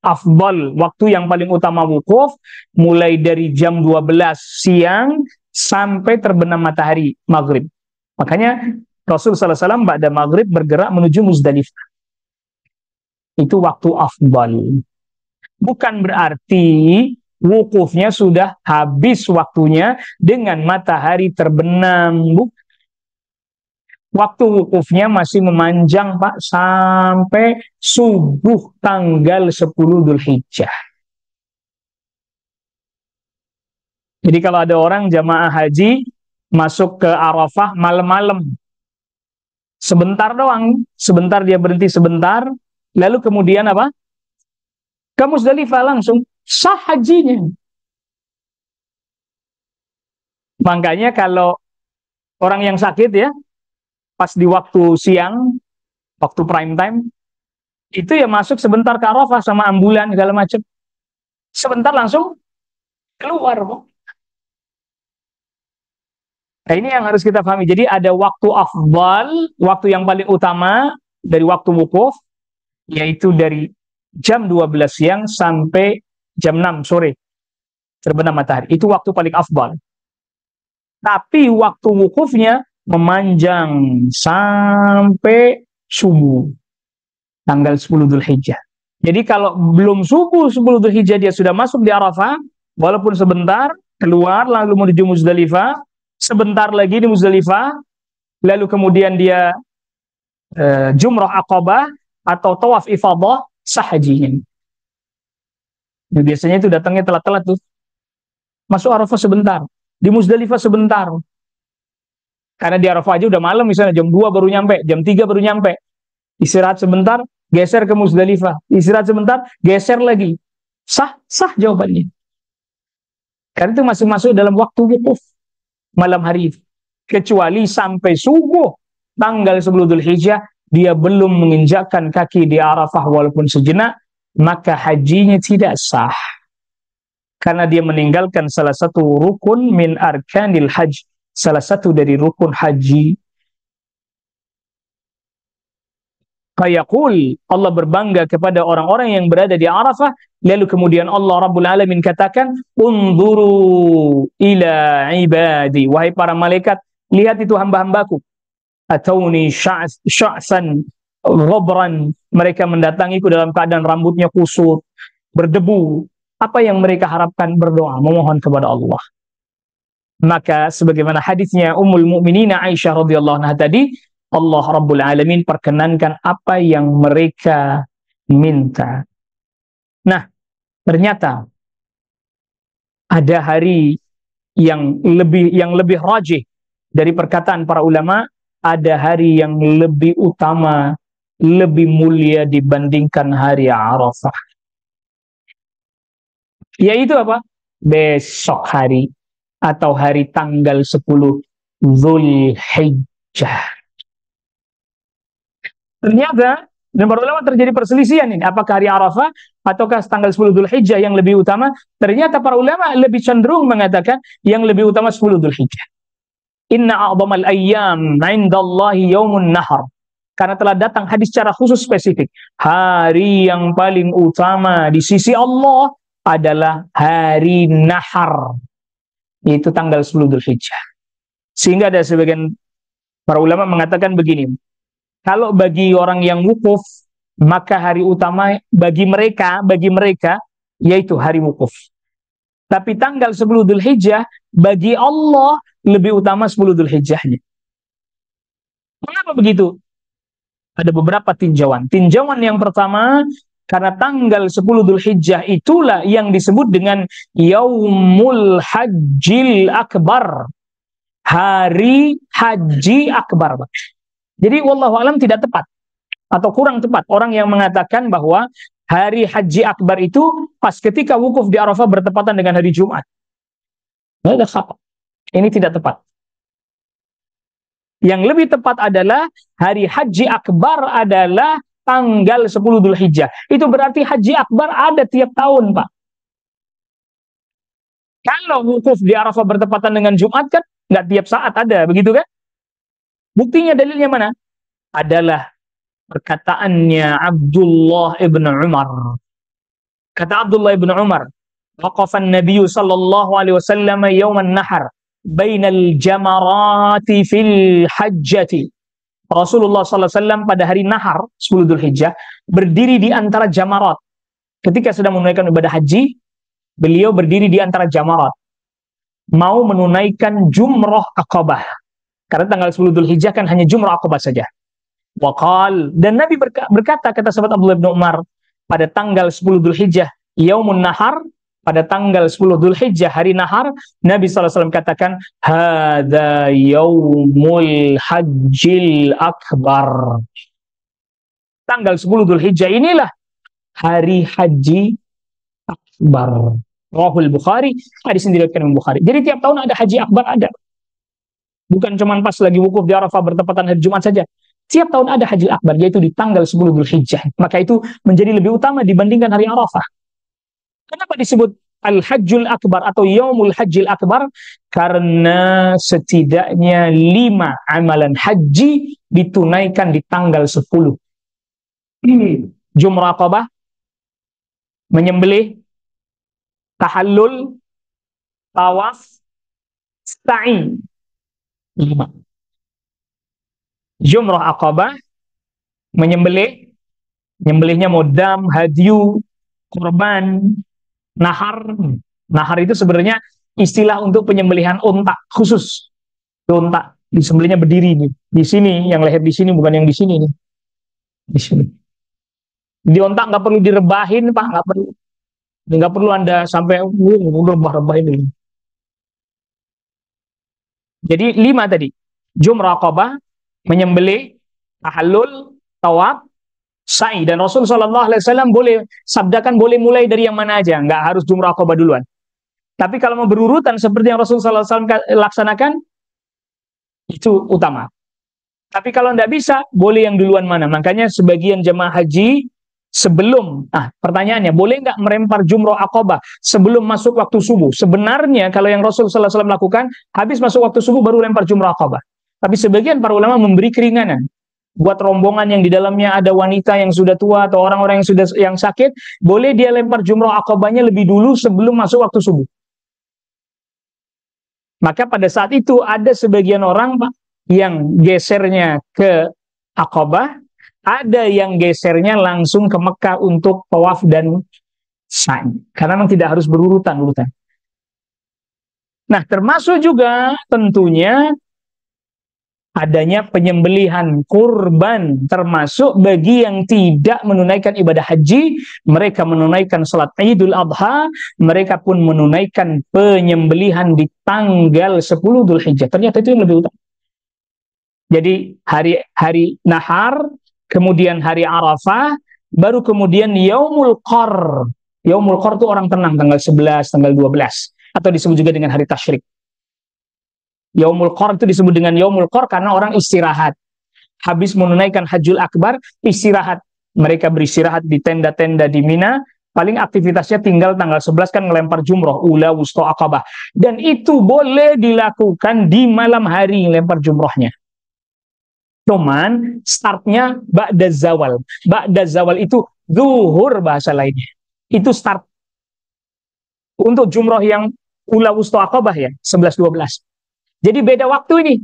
afdal, waktu yang paling utama wukuf, mulai dari jam 12 siang sampai terbenam matahari maghrib. Makanya Rasul SAW ba'da maghrib bergerak menuju Muzdalifah. Itu waktu afdal. Bukan berarti wukufnya sudah habis waktunya dengan matahari terbenam. Waktu wukufnya masih memanjang, Pak, sampai subuh tanggal 10 Dzulhijjah. Jadi kalau ada orang jamaah haji masuk ke Arafah malam-malam, sebentar doang, sebentar dia berhenti sebentar, lalu kemudian apa? Ke Muzdalifah langsung, sah hajinya. Makanya kalau orang yang sakit ya, pas di waktu siang, waktu prime time, itu ya masuk sebentar ke Arafah sama ambulan segala macam. Sebentar langsung keluar, Bang. Nah, ini yang harus kita pahami. Jadi ada waktu afdal, waktu yang paling utama dari waktu wukuf, yaitu dari jam 12 siang sampai jam 6 sore terbenam matahari. Itu waktu paling afdal. Tapi waktu wukufnya memanjang sampai subuh tanggal 10 Dzulhijjah. Jadi kalau belum subuh 10 Dzulhijjah dia sudah masuk di Arafah, walaupun sebentar keluar lalu menuju Muzdalifah, sebentar lagi di Muzdalifah, lalu kemudian dia jumrah aqabah atau tawaf ifadah, sah hajinya. Nah, biasanya itu datangnya telat-telat tuh. Masuk Arafah sebentar, di Muzdalifah sebentar. Karena di Arafah aja udah malam, misalnya jam 2 baru nyampe, jam 3 baru nyampe. Istirahat sebentar, geser ke Muzdalifah. Istirahat sebentar, geser lagi. Sah, sah jawabannya. Karena itu masih masuk dalam waktu wukuf malam hari itu. Kecuali sampai subuh tanggal 10 Dzulhijjah dia belum menginjakkan kaki di Arafah walaupun sejenak, maka hajinya tidak sah. Karena dia meninggalkan salah satu rukun min arkanil haji, salah satu dari rukun haji. Fayaqul, Allah berbangga kepada orang-orang yang berada di Arafah, lalu kemudian Allah Rabbul Alamin katakan, unzuru ila ibadi, wahai para malaikat, lihat itu hamba-hambaku. Atauni sya'san ghabran, mereka mendatangiku dalam keadaan rambutnya kusut, berdebu. Apa yang mereka harapkan? Berdoa, memohon kepada Allah. Maka sebagaimana hadisnya Ummul Mukminin Aisyah radhiyallahu anha tadi, Allah Rabbul Alamin perkenankan apa yang mereka minta. Nah, ternyata ada hari yang lebih rajih dari perkataan para ulama, ada hari yang lebih utama, lebih mulia dibandingkan hari Arafah. Yaitu apa? Besok hari atau hari tanggal 10 Dzulhijjah. Ternyata dan para ulama terjadi perselisihan ini, apakah hari Arafah ataukah tanggal 10 Dzulhijjah yang lebih utama? Ternyata para ulama lebih cenderung mengatakan yang lebih utama 10 Dzulhijjah. Inna a'dhamal ayyam 'indallahi yaumun nahar. Karena telah datang hadis secara khusus spesifik. Hari yang paling utama di sisi Allah adalah hari nahar, yaitu tanggal 10 Dzulhijjah. Sehingga ada sebagian para ulama mengatakan begini, kalau bagi orang yang wukuf, maka hari utama bagi mereka yaitu hari wukuf. Tapi tanggal 10 Dzulhijjah bagi Allah lebih utama 10 Dzulhijjahnya. Mengapa begitu? Ada beberapa tinjauan. Tinjauan yang pertama, karena tanggal 10 Dzulhijjah itulah yang disebut dengan Yaumul Hajjil Akbar. Hari Haji Akbar. Jadi wallahu alam tidak tepat atau kurang tepat orang yang mengatakan bahwa hari Haji Akbar itu pas ketika wukuf di Arafah bertepatan dengan hari Jumat. Ini tidak tepat. Yang lebih tepat adalah hari Haji Akbar adalah tanggal 10 Dzulhijjah. Itu berarti Haji Akbar ada tiap tahun, Pak. Kalau wukuf di Arafah bertepatan dengan Jumat kan nggak tiap saat ada, begitu kan? Buktinya dalilnya mana? Adalah perkataannya Abdullah ibn Umar. Kata Abdullah ibn Umar, waqafan Nabi sallallahu alaihi wasallam yauman nahar bainal jamarati fil hajjati. Rasulullah sallallahu alaihi wasallam pada hari nahar 10 Dzulhijjah berdiri di antara jamarat. Ketika sedang menunaikan ibadah haji, beliau berdiri di antara jamarat, mau menunaikan jumrah Aqabah. Karena tanggal 10 Dzulhijjah kan hanya jumrah Aqabah saja. Waqal, dan Nabi berkata, kata sahabat Abdullah bin Umar, pada tanggal 10 Dzulhijjah yaumun nahar, pada tanggal 10 Dzulhijjah hari nahar, Nabi SAW katakan, hadza yaumul hajjil akbar. Tanggal 10 Dzulhijjah inilah hari haji akbar. Rahul Bukhari, hadis yang diriwayatkan Imam Bukhari. Jadi tiap tahun ada haji akbar, ada. Bukan cuma pas lagi wukuf di Arafah bertepatan hari Jumat saja. Tiap tahun ada haji akbar, yaitu di tanggal 10 Dzulhijjah. Maka itu menjadi lebih utama dibandingkan hari Arafah. Kenapa disebut Al-Hajjul Akbar atau Yaumul Hajjil Akbar? Karena setidaknya 5 amalan haji ditunaikan di tanggal 10. Jumrah Aqabah, menyembelih, tahallul, tawaf, sa'i. 5. Jumrah Aqabah, menyembelih, nyembelihnya modam, hadyu, kurban, nahar. Nahar itu sebenarnya istilah untuk penyembelihan unta khusus. Unta disembelihnya berdiri nih. Di sini, yang leher di sini, bukan yang di sini nih. Di sini. Di unta nggak perlu direbahin, Pak, nggak perlu. Nggak perlu Anda sampai rebah-rebah ini. Jadi 5 tadi. Jumrah Aqabah, menyembelih, tahallul, tawaf, sa'i. Dan Rasul Shallallahu Alaihi Wasallam boleh sabdakan boleh mulai dari yang mana aja, nggak harus jumrah Aqabah duluan. Tapi kalau mau berurutan seperti yang Rasul Shallallahu Alaihi Wasallam laksanakan, itu utama. Tapi kalau nggak bisa, boleh yang duluan mana. Makanya sebagian jemaah haji sebelum, pertanyaannya, boleh nggak merempar jumrah Aqabah sebelum masuk waktu subuh? Sebenarnya kalau yang Rasul Shallallahu Alaihi Wasallam lakukan, habis masuk waktu subuh baru lempar jumrah Aqabah. Tapi sebagian para ulama memberi keringanan. Buat rombongan yang di dalamnya ada wanita yang sudah tua atau orang-orang yang sakit, boleh dia lempar jumrah Aqabahnya lebih dulu sebelum masuk waktu subuh. Maka pada saat itu ada sebagian orang, Pak, yang gesernya ke Aqabah, ada yang gesernya langsung ke Mekah untuk tawaf dan sa'i. Karena memang tidak harus berurutan. Nah, termasuk juga tentunya adanya penyembelihan kurban, termasuk bagi yang tidak menunaikan ibadah haji, mereka menunaikan salat Idul Adha, mereka pun menunaikan penyembelihan di tanggal 10 Dzulhijjah. Ternyata itu yang lebih utama. Jadi hari nahar, kemudian hari Arafah, baru kemudian Yaumul Qar. Yaumul Qar itu orang tenang, tanggal 11, tanggal 12, atau disebut juga dengan hari tasyrik. Yaumul Qar itu disebut dengan Yaumul Qar karena orang istirahat. Habis menunaikan Hajjul Akbar, istirahat. Mereka beristirahat di tenda-tenda di Mina. Paling aktivitasnya tinggal tanggal 11 kan ngelempar jumroh, ula, wusta, Aqabah. Dan itu boleh dilakukan di malam hari lempar jumrohnya. Cuman startnya ba'da zawal. Ba'da zawal itu zuhur bahasa lainnya. Itu start. Untuk jumroh yang ula, wusta, Aqabah ya, 11-12. Jadi beda waktu ini.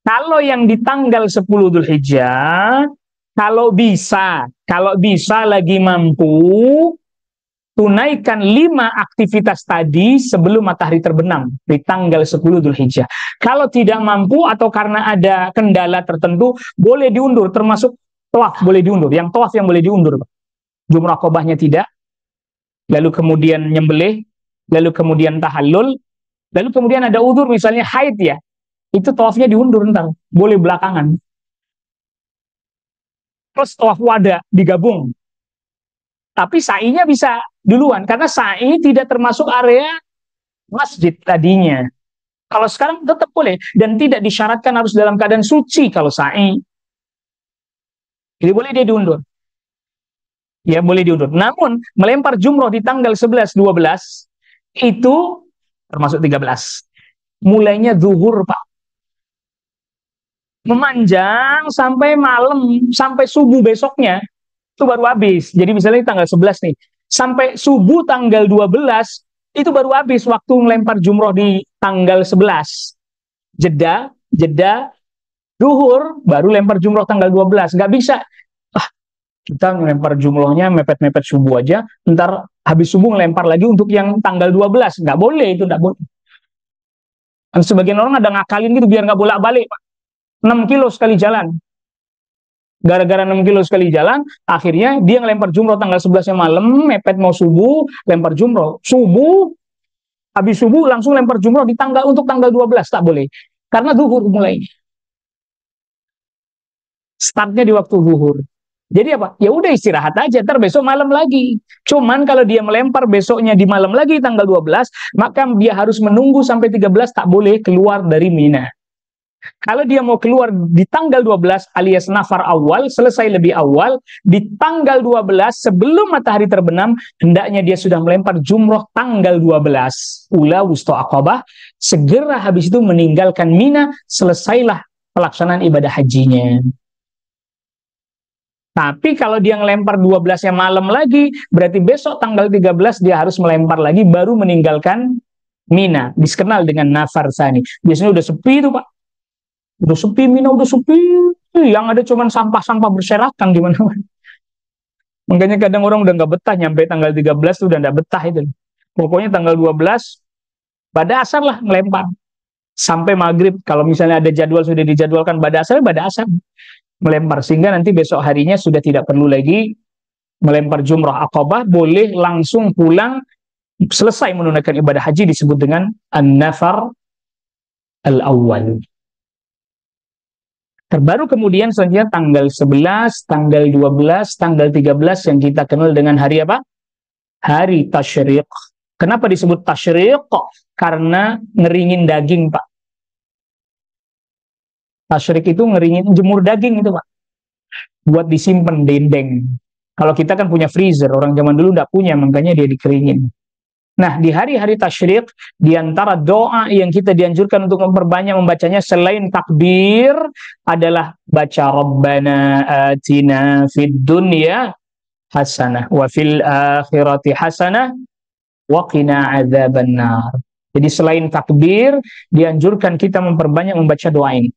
Kalau yang di tanggal 10 Dzulhijjah, kalau bisa lagi mampu, tunaikan 5 aktivitas tadi sebelum matahari terbenam di tanggal 10 Dzulhijjah. Kalau tidak mampu atau karena ada kendala tertentu, boleh diundur, termasuk tawaf boleh diundur. Yang tawaf yang boleh diundur, jumrah Aqabahnya tidak. Lalu kemudian nyembelih, lalu kemudian tahallul. Lalu kemudian ada udzur, misalnya haid ya, itu tawafnya diundur ntar, boleh belakangan. Terus tawaf wada digabung. Tapi sa'inya bisa duluan, karena sa'i tidak termasuk area masjid tadinya. Kalau sekarang tetap boleh, dan tidak disyaratkan harus dalam keadaan suci kalau sa'i. Jadi boleh dia diundur. Ya boleh diundur. Namun melempar jumroh di tanggal 11-12 itu termasuk 13. Mulainya zuhur, Pak. Memanjang sampai malam, sampai subuh besoknya, itu baru habis. Jadi misalnya tanggal 11 nih, sampai subuh tanggal 12, itu baru habis waktu melempar jumroh di tanggal 11. Jeda, duhur, baru lempar jumroh tanggal 12. Nggak bisa. Kita melempar jumrohnya mepet-mepet subuh aja, ntar habis subuh ngelempar lagi untuk yang tanggal 12. Nggak boleh, itu nggak boleh. Dan sebagian orang ada ngakalin gitu, biar nggak bolak-balik, Pak. 6 kilo sekali jalan. Gara-gara 6 kilo sekali jalan, akhirnya dia ngelempar jumroh tanggal 11-nya malam, mepet mau subuh, lempar jumroh. Subuh, habis subuh langsung lempar jumroh di tanggal untuk tanggal 12, tak boleh. Karena zuhur mulai. Startnya di waktu zuhur. Jadi apa? Ya udah istirahat aja, ntar besok malam lagi. Cuman kalau dia melempar besoknya di malam lagi tanggal 12, maka dia harus menunggu sampai 13, tak boleh keluar dari Mina. Kalau dia mau keluar di tanggal 12 alias nafar awal, selesai lebih awal, di tanggal 12 sebelum matahari terbenam, hendaknya dia sudah melempar jumroh tanggal 12. Ula wusto aqabah, segera habis itu meninggalkan Mina, selesailah pelaksanaan ibadah hajinya. Tapi kalau dia ngelempar 12-nya malam lagi, berarti besok tanggal 13 dia harus melempar lagi, baru meninggalkan Mina. Dikenal dengan nafar sani. Biasanya udah sepi itu, Pak. Udah sepi, Mina udah sepi. Yang ada cuma sampah-sampah berserakan di mana-mana. Makanya kadang orang udah nggak betah, nyampe tanggal 13 tuh udah nggak betah itu. Pokoknya tanggal 12, pada asar lah ngelempar. Sampai maghrib, kalau misalnya ada jadwal, sudah dijadwalkan pada asar melempar, sehingga nanti besok harinya sudah tidak perlu lagi melempar jumrah aqabah, boleh langsung pulang selesai menunaikan ibadah haji, disebut dengan an-nafar al-awwal. Terbaru kemudian selanjutnya tanggal 11, tanggal 12, tanggal 13 yang kita kenal dengan hari apa? Hari tasyriq. Kenapa disebut tasyriq? Karena ngeringin daging, Pak. Tasyrik itu ngeringin, jemur daging itu, Pak, buat disimpan dendeng. Kalau kita kan punya freezer, orang zaman dulu nggak punya, makanya dia dikeringin. Nah, di hari-hari tasyrik, di antara doa yang kita dianjurkan untuk memperbanyak membacanya selain takbir adalah baca Rabbana atina fid dunya hasanah wa fil akhirati hasanah wa qina adzabannar. Jadi selain takbir, dianjurkan kita memperbanyak membaca doa ini.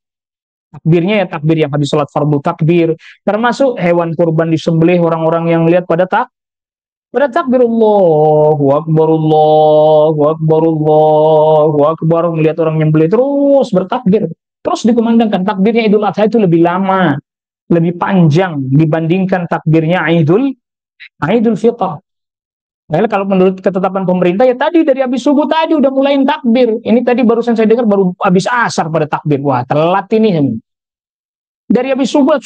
Takbirnya ya takbir yang habis sholat fardu takbir, termasuk hewan kurban disembelih, orang-orang yang lihat pada takbir Allahu Akbar, Allahu Akbar, Allahu Akbar, melihat orang nyembelih terus bertakbir, terus dikumandangkan. Takbirnya Idul Adha itu lebih lama, lebih panjang dibandingkan takbirnya Idul Fitr. Nah, kalau menurut ketetapan pemerintah ya tadi dari habis subuh tadi udah mulai takbir. Ini tadi barusan saya dengar baru habis asar pada takbir. Wah, telat ini. Dari habis subuh,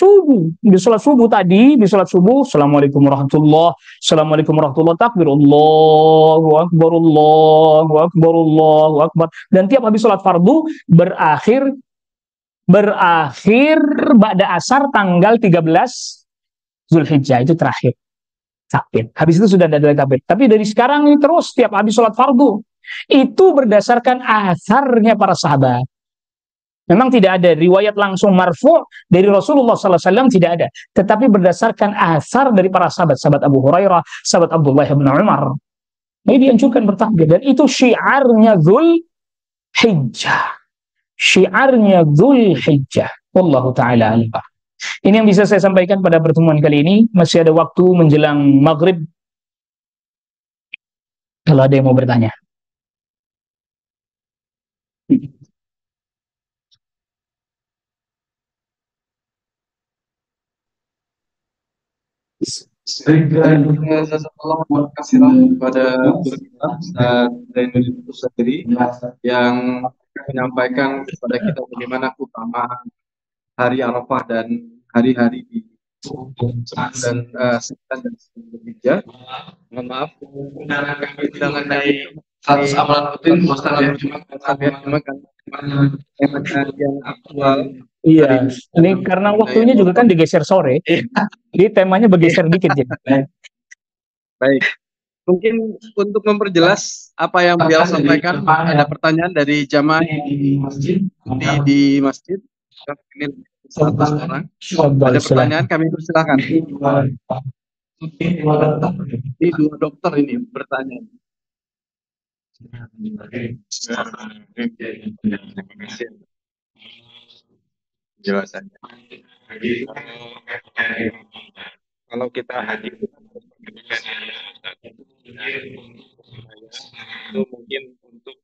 di sholat subuh tadi, di sholat subuh, Assalamualaikum warahmatullahi, Assalamualaikum warahmatullahi, takbir, Allahu Akbar, Allahu Akbar, Allahu Akbar. Dan tiap habis sholat fardu berakhir ba'da asar tanggal 13 Zulhijjah, itu terakhir takbir. Habis itu sudah tidak ada takbir. Tapi dari sekarang ini terus tiap habis sholat fardu. Itu berdasarkan asarnya para sahabat. Memang tidak ada riwayat langsung marfu' dari Rasulullah SAW, tidak ada. Tetapi berdasarkan asar dari para sahabat Abu Hurairah, sahabat Abdullah bin Umar. Ini dianjurkan bertakbir. Dan itu syiarnya Dzulhijjah. Syiarnya Dzulhijjah. Wallahu ta'ala alim. Ini yang bisa saya sampaikan pada pertemuan kali ini. Masih ada waktu menjelang maghrib. Kalau ada yang mau bertanya. Terima kasih kepada guru kita Ustaz Zainuddin Kusatiri yang menyampaikan kepada kita bagaimana keutamaan hari Arafah dan hari-hari di dan sekitar dan sebagainya. Mohon maaf undangan dari atas amalan rutin Ustaz yang aktual. Iya, ini karena waktunya juga kan digeser sore, jadi temanya bergeser dikit ya. Baik, mungkin untuk memperjelas apa yang beliau sampaikan. Ada pertanyaan dari jamaah di masjid. Ini 100 orang. Ada pertanyaan, kami persilakan. Ini 2 dokter ini bertanya. Jelasannya. Kalau kita hadir itu mungkin untuk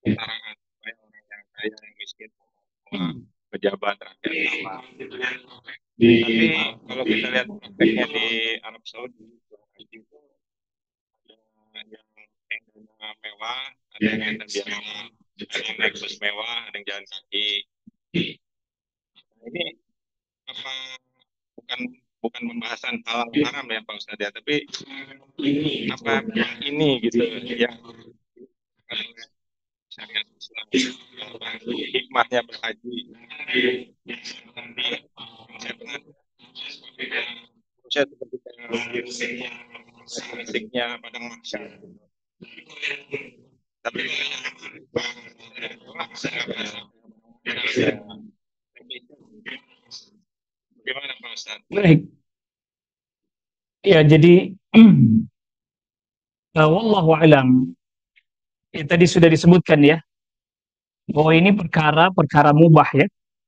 kesetaraan supaya orang yang kaya yang miskin, pejabat rakyat sama. Tapi kalau kita lihat prakteknya di Arab Saudi itu ada yang mewah, ada yang biasa, ada yang naik bus mewah, ada yang jalan kaki. Ini apa bukan pembahasan halal haram ya Pak Ustadz ya, tapi apa ini gitu yang sangat hikmahnya berhaji. Saya seperti fisiknya padang mahsyar. Tapi bagaimana Pak Ustadz? Baik. Ya, jadi wallahu alam. Ya, tadi sudah disebutkan ya bahwa ini perkara mubah ya.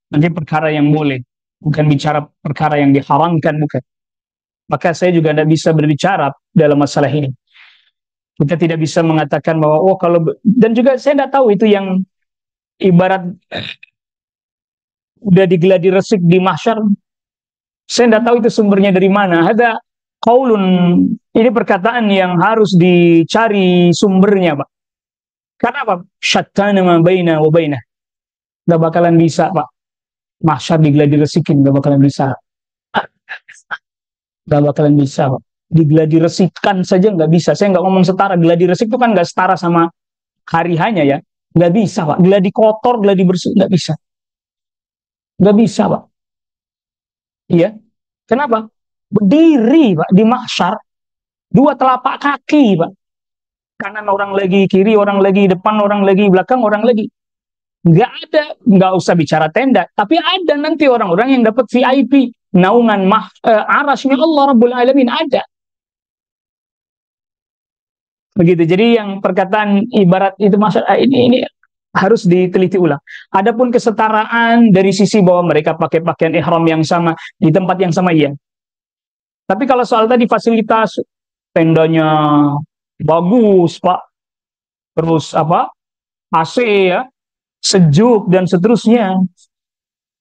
Nanti perkara yang boleh, bukan bicara perkara yang diharamkan, bukan. Maka saya juga tidak bisa berbicara dalam masalah ini. Kita tidak bisa mengatakan bahwa dan juga saya tidak tahu itu yang ibarat udah digeladi resik di mahsyar. Saya tidak tahu itu sumbernya dari mana. Ada qaulun, ini perkataan yang harus dicari sumbernya, Pak. Karena apa? Syattana ma baina wa bainah. Tidak bakalan bisa, Pak. Mahsyar digeladi resikin, tidak bakalan bisa. Tidak bakalan bisa, Pak. Digeladi resikan saja nggak bisa. Saya nggak ngomong setara. Geladi resik itu kan nggak setara sama hari hanya ya. Nggak bisa, Pak. Geladi kotor, geladi bersih, nggak bisa. Nggak bisa, Pak. Iya. Kenapa? Berdiri, Pak, di mahsyar. 2 telapak kaki, Pak. Kanan orang lagi, kiri orang lagi, depan orang lagi, belakang orang lagi. Nggak ada, nggak usah bicara tenda. Tapi ada nanti orang-orang yang dapat VIP. Naungan arasnya Allah Rabbul Alamin ada. Begitu. Jadi yang perkataan ibarat itu ini harus diteliti ulang. Adapun kesetaraan dari sisi bahwa mereka pakai pakaian ihram yang sama di tempat yang sama, iya. Tapi kalau soal tadi fasilitas tendanya bagus, Pak. Terus AC ya, sejuk dan seterusnya.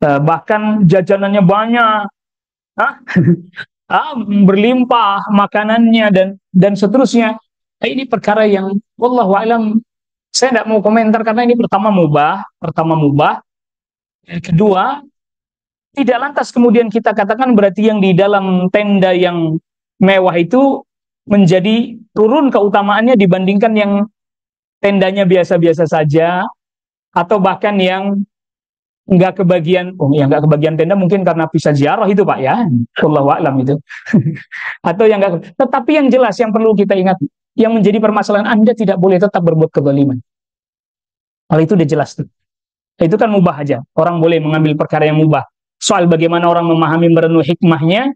Bahkan jajanannya banyak. Berlimpah makanannya dan seterusnya. Ini perkara yang wallahu alam, saya tidak mau komentar karena ini pertama mubah. Kedua, tidak lantas kemudian kita katakan berarti yang di dalam tenda yang mewah itu menjadi turun keutamaannya dibandingkan yang tendanya biasa-biasa saja, atau bahkan yang nggak kebagian, nggak kebagian tenda mungkin karena bisa ziarah itu Pak ya, wallahu alam itu. Atau yang nggak, tetapi yang jelas yang perlu kita ingat, yang menjadi permasalahan Anda tidak boleh tetap berbuat kezaliman. Hal itu udah jelas tuh. Itu kan mubah aja. Orang boleh mengambil perkara yang mubah. Soal bagaimana orang memahami merenung hikmahnya,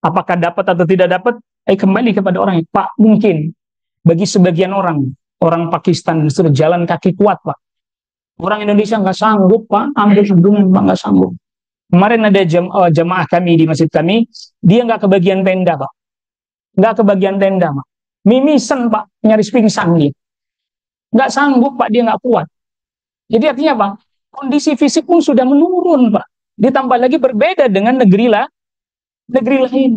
apakah dapat atau tidak dapat, kembali kepada orang. Pak, mungkin bagi sebagian orang Pakistan justru jalan kaki kuat, Pak. Orang Indonesia nggak sanggup, Pak, ambil hubungan, Pak, nggak sanggup. Kemarin ada jamaah kami di masjid kami, dia nggak kebagian tenda, Pak. Nggak kebagian tenda, Pak. Mimisan, Pak, nyaris pingsan dia. Nggak sanggup, Pak, dia nggak kuat. Jadi artinya apa? Kondisi fisik pun sudah menurun, Pak. Ditambah lagi berbeda dengan negeri lain.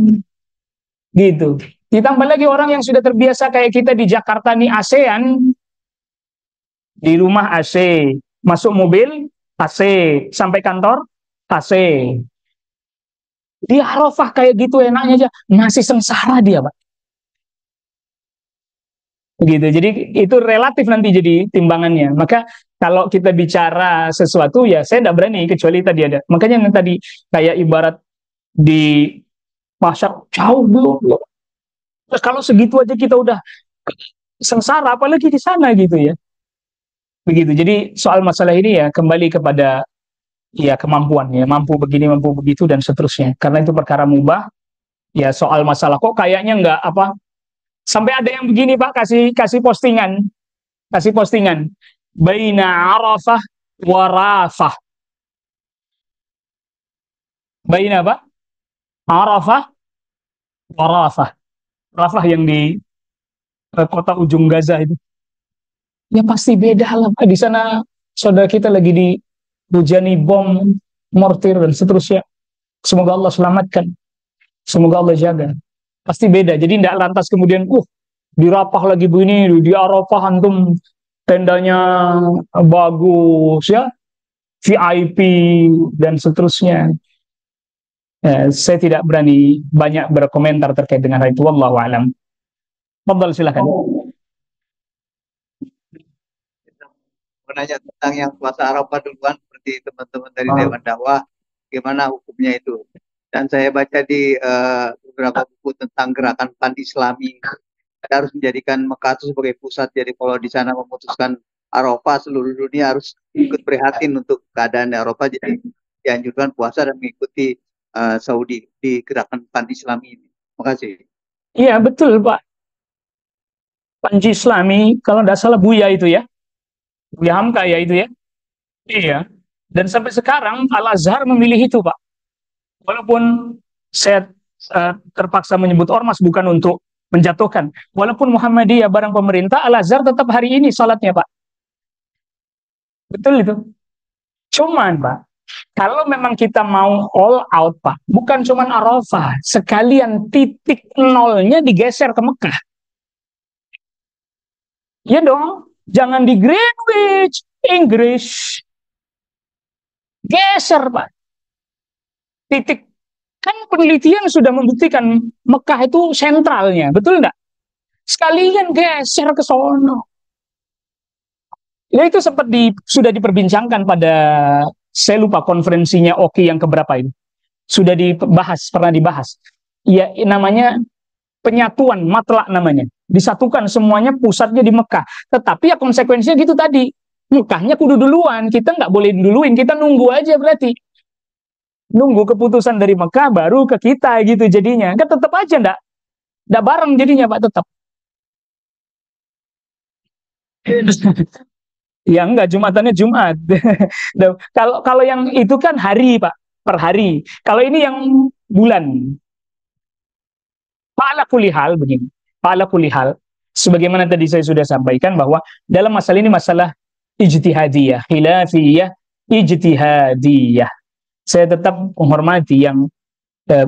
Gitu. Ditambah lagi orang yang sudah terbiasa kayak kita di Jakarta nih, ASEAN, di rumah AC, masuk mobil AC, sampai kantor AC. Di Arafah kayak gitu enaknya aja, masih sengsara dia, Pak. Begitu. Jadi itu relatif nanti jadi timbangannya. Maka kalau kita bicara sesuatu ya saya tidak berani kecuali tadi ada. Makanya yang tadi kayak ibarat di mahsyar jauh belum. Terus kalau segitu aja kita udah sengsara, apalagi di sana gitu ya. Begitu. Jadi soal masalah ini ya kembali kepada ya kemampuan ya, mampu begini, mampu begitu dan seterusnya. Karena itu perkara mubah. Ya soal masalah kok kayaknya nggak apa, sampai ada yang begini Pak, kasih kasih postingan, kasih postingan. Baina Arafah warafah. Baina apa? Arafah warafah. Rafah yang di kota ujung Gaza itu. Ya pasti beda lah Pak. Di sana saudara kita lagi dihujani bom, mortir dan seterusnya. Semoga Allah selamatkan. Semoga Allah jaga. Pasti beda. Jadi tidak lantas kemudian, di Rafah lagi begini, di Arafah antum tendanya bagus ya, VIP dan seterusnya. Saya tidak berani banyak berkomentar terkait dengan hal itu. Wallahu a'lam. Fadhal silakan. Menanya tentang yang puasa Arafah duluan seperti teman-teman dari Dewan Dakwah, gimana hukumnya itu? Dan saya baca di beberapa buku tentang gerakan Pan Islami, harus menjadikan Mekah itu sebagai pusat. Jadi kalau di sana memutuskan Arafah, seluruh dunia harus ikut prihatin untuk keadaan Arafah. Jadi dianjurkan puasa dan mengikuti Saudi di gerakan Pan Islami ini. Terima kasih. Iya betul Pak. Panji Islami, kalau tidak salah Buya itu ya. Buya Hamka ya itu ya. Iya. Dan sampai sekarang Al-Azhar memilih itu Pak. Walaupun saya terpaksa menyebut ormas bukan untuk menjatuhkan. Walaupun Muhammadiyah barang pemerintah, Al-Azhar tetap hari ini salatnya Pak. Betul itu. Cuman Pak, kalau memang kita mau all out Pak, bukan cuman Arafah, sekalian titik nolnya digeser ke Mekah. Ya dong, jangan di Greenwich, Inggris. Geser Pak. Titik. Kan penelitian sudah membuktikan Mekah itu sentralnya, betul enggak? Sekalian geser ke sono. Ya itu sempat sudah diperbincangkan pada, saya lupa konferensinya Oki yang keberapa itu. Sudah dibahas, pernah dibahas. Ya namanya penyatuan, matlak namanya. Disatukan semuanya pusatnya di Mekah. Tetapi ya konsekuensinya gitu tadi. Mekahnya kudu duluan, kita nggak boleh duluin, kita nunggu aja berarti. Nunggu keputusan dari Mekah baru ke kita gitu jadinya. Kan tetap aja nggak bareng jadinya Pak tetap. Ya enggak, Jumatannya Jumat. Kalau kalau yang itu kan hari Pak, per hari. Kalau ini yang bulan. Pala kulihal begini. Pala kulihal. Sebagaimana tadi saya sudah sampaikan bahwa dalam masalah ini masalah ijtihadiyah, khilafiyah, ijtihadiyah. Saya tetap menghormati yang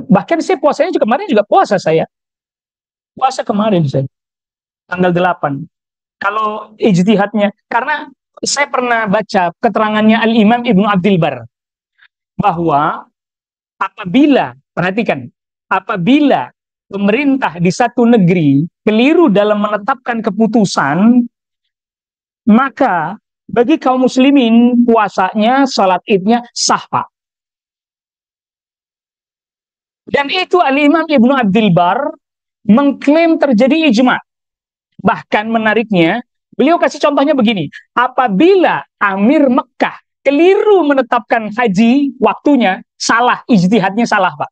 bahkan saya puasanya juga kemarin juga puasa saya. Puasa kemarin saya tanggal 8. Kalau ijtihadnya, karena saya pernah baca keterangannya Al-Imam Ibnu Abdul Bar bahwa apabila, perhatikan, apabila pemerintah di satu negeri keliru dalam menetapkan keputusan, maka bagi kaum muslimin puasanya, salat idnya sah Pak. Dan itu Al-Imam Ibnu Abdul Bar mengklaim terjadi ijma. Bahkan menariknya, beliau kasih contohnya begini, apabila Amir Mekah keliru menetapkan haji waktunya, salah, ijtihadnya salah Pak.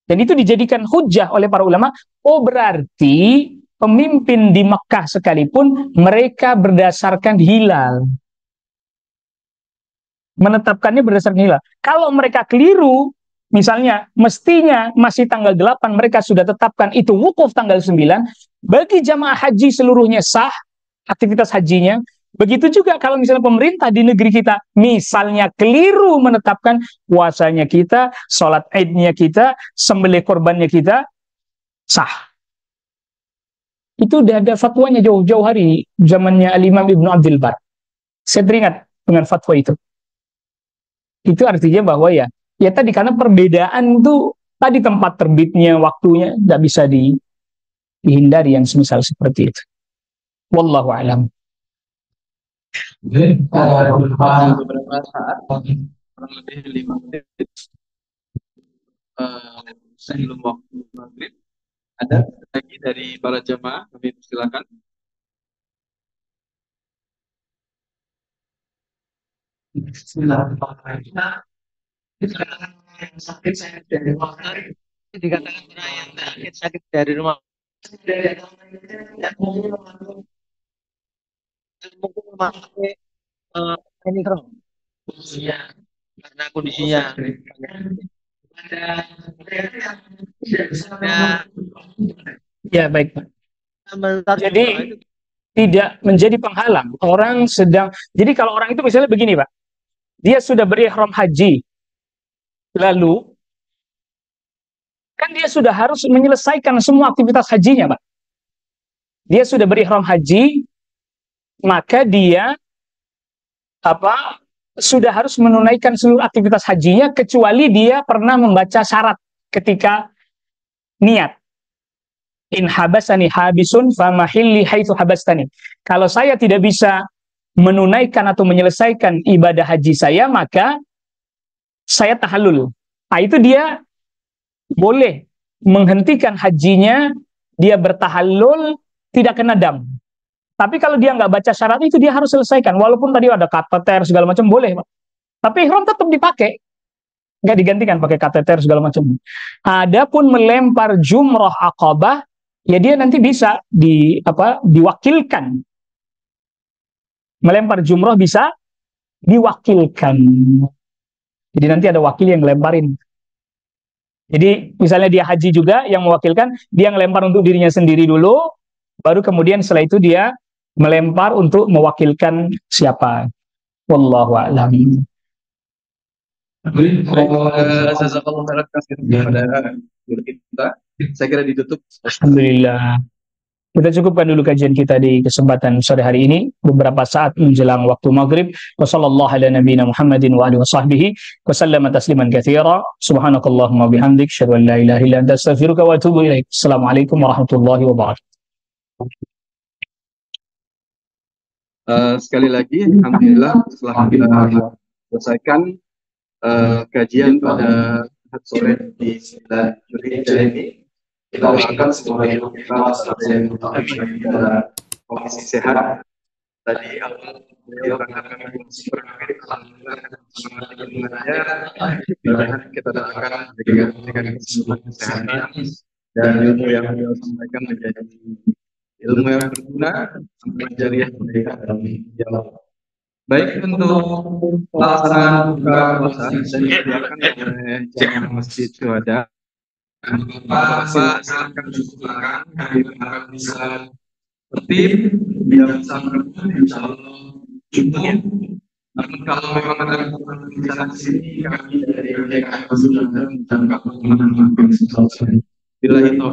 Dan itu dijadikan hujah oleh para ulama, berarti pemimpin di Mekah sekalipun mereka berdasarkan hilal. Menetapkannya berdasarkan hilal. Kalau mereka keliru, misalnya mestinya masih tanggal 8 mereka sudah tetapkan itu wukuf tanggal 9, bagi jamaah haji seluruhnya sah aktivitas hajinya. Begitu juga kalau misalnya pemerintah di negeri kita misalnya keliru menetapkan puasanya kita, sholat idnya kita, sembelih korbannya kita, sah. Itu udah ada fatwanya jauh-jauh hari zamannya Al-Imam Ibnu Abdul Bar. Saya teringat dengan fatwa itu. Itu artinya bahwa ya tadi karena perbedaan itu tadi tempat terbitnya, waktunya nggak bisa dihindari yang semisal seperti itu. Wallahu a'lam. Beberapa saat, kurang lebih 5 menit sebelum waktu maghrib, ada lagi dari para jamaah, kami silakan. Dikatakan orang yang sakit dari rumah mungkin memakai ini terus karena kondisinya Ya, baik, Pak. menetap Jadi tidak menjadi penghalang. Orang sedang, jadi kalau orang itu misalnya begini, Pak, dia sudah berihram haji, lalu kan dia sudah harus menyelesaikan semua aktivitas hajinya, Pak. Dia sudah berihram haji, maka dia sudah harus menunaikan seluruh aktivitas hajinya, kecuali dia pernah membaca syarat ketika niat. In habasani habisun famahilli haitsu habastani. Kalau saya tidak bisa menunaikan atau menyelesaikan ibadah haji saya, maka saya tahallul. Nah, itu dia boleh menghentikan hajinya, dia bertahallul, tidak kena dam. Tapi kalau dia nggak baca syarat itu, dia harus selesaikan. Walaupun tadi ada kateter segala macam, boleh, Pak. Tapi ihram tetap dipakai, nggak digantikan pakai kateter segala macam. Adapun melempar jumrah aqabah, ya dia nanti bisa diwakilkan. Melempar jumrah bisa diwakilkan. Jadi nanti ada wakil yang ngelemparin. Jadi misalnya dia haji juga, yang mewakilkan, dia ngelempar untuk dirinya sendiri dulu, baru kemudian setelah itu dia melempar untuk mewakilkan siapa. Wallahu a'lam. Jazakallahu khairan kepada guru kita. Saya kira ditutup. Alhamdulillah. Kita cukupkan dulu kajian kita di kesempatan sore hari ini, beberapa saat menjelang waktu maghrib. Wassallallahu ala nabiyina Muhammadin wa alihi wasahbihi wasallama tasliman katsira. Subhanakallahumma bihamdik, asyhadu an la ilaha illa anta astaghfiruka wa atubu ilaik. Assalamualaikum warahmatullahi wabarakatuh. Sekali lagi, alhamdulillah setelah kita selesaikan kajian pada sore di 9 Juli ini, kita doakan semoga hidup kita selalu dalam kondisi sehat. Tadi awal beliau katakan kondisi berbeda, alhamdulillah semangatnya kita doakan dengan kesehatan dan ilmu yang beliau sampaikan menjadi ilmu yang berguna, menjadi yang baik untuk pelaksanaan buka puasa dan disediakan oleh jamaah Masjid Syuhada. Bapak silakan disusulkan, kami berharap bisa tertib, tidak bisa berebut, insya Allah cukup. Namun kalau memang ada pembicaraan di sini, kami dari DKM sudah mencapai pengumuman. Bila itu,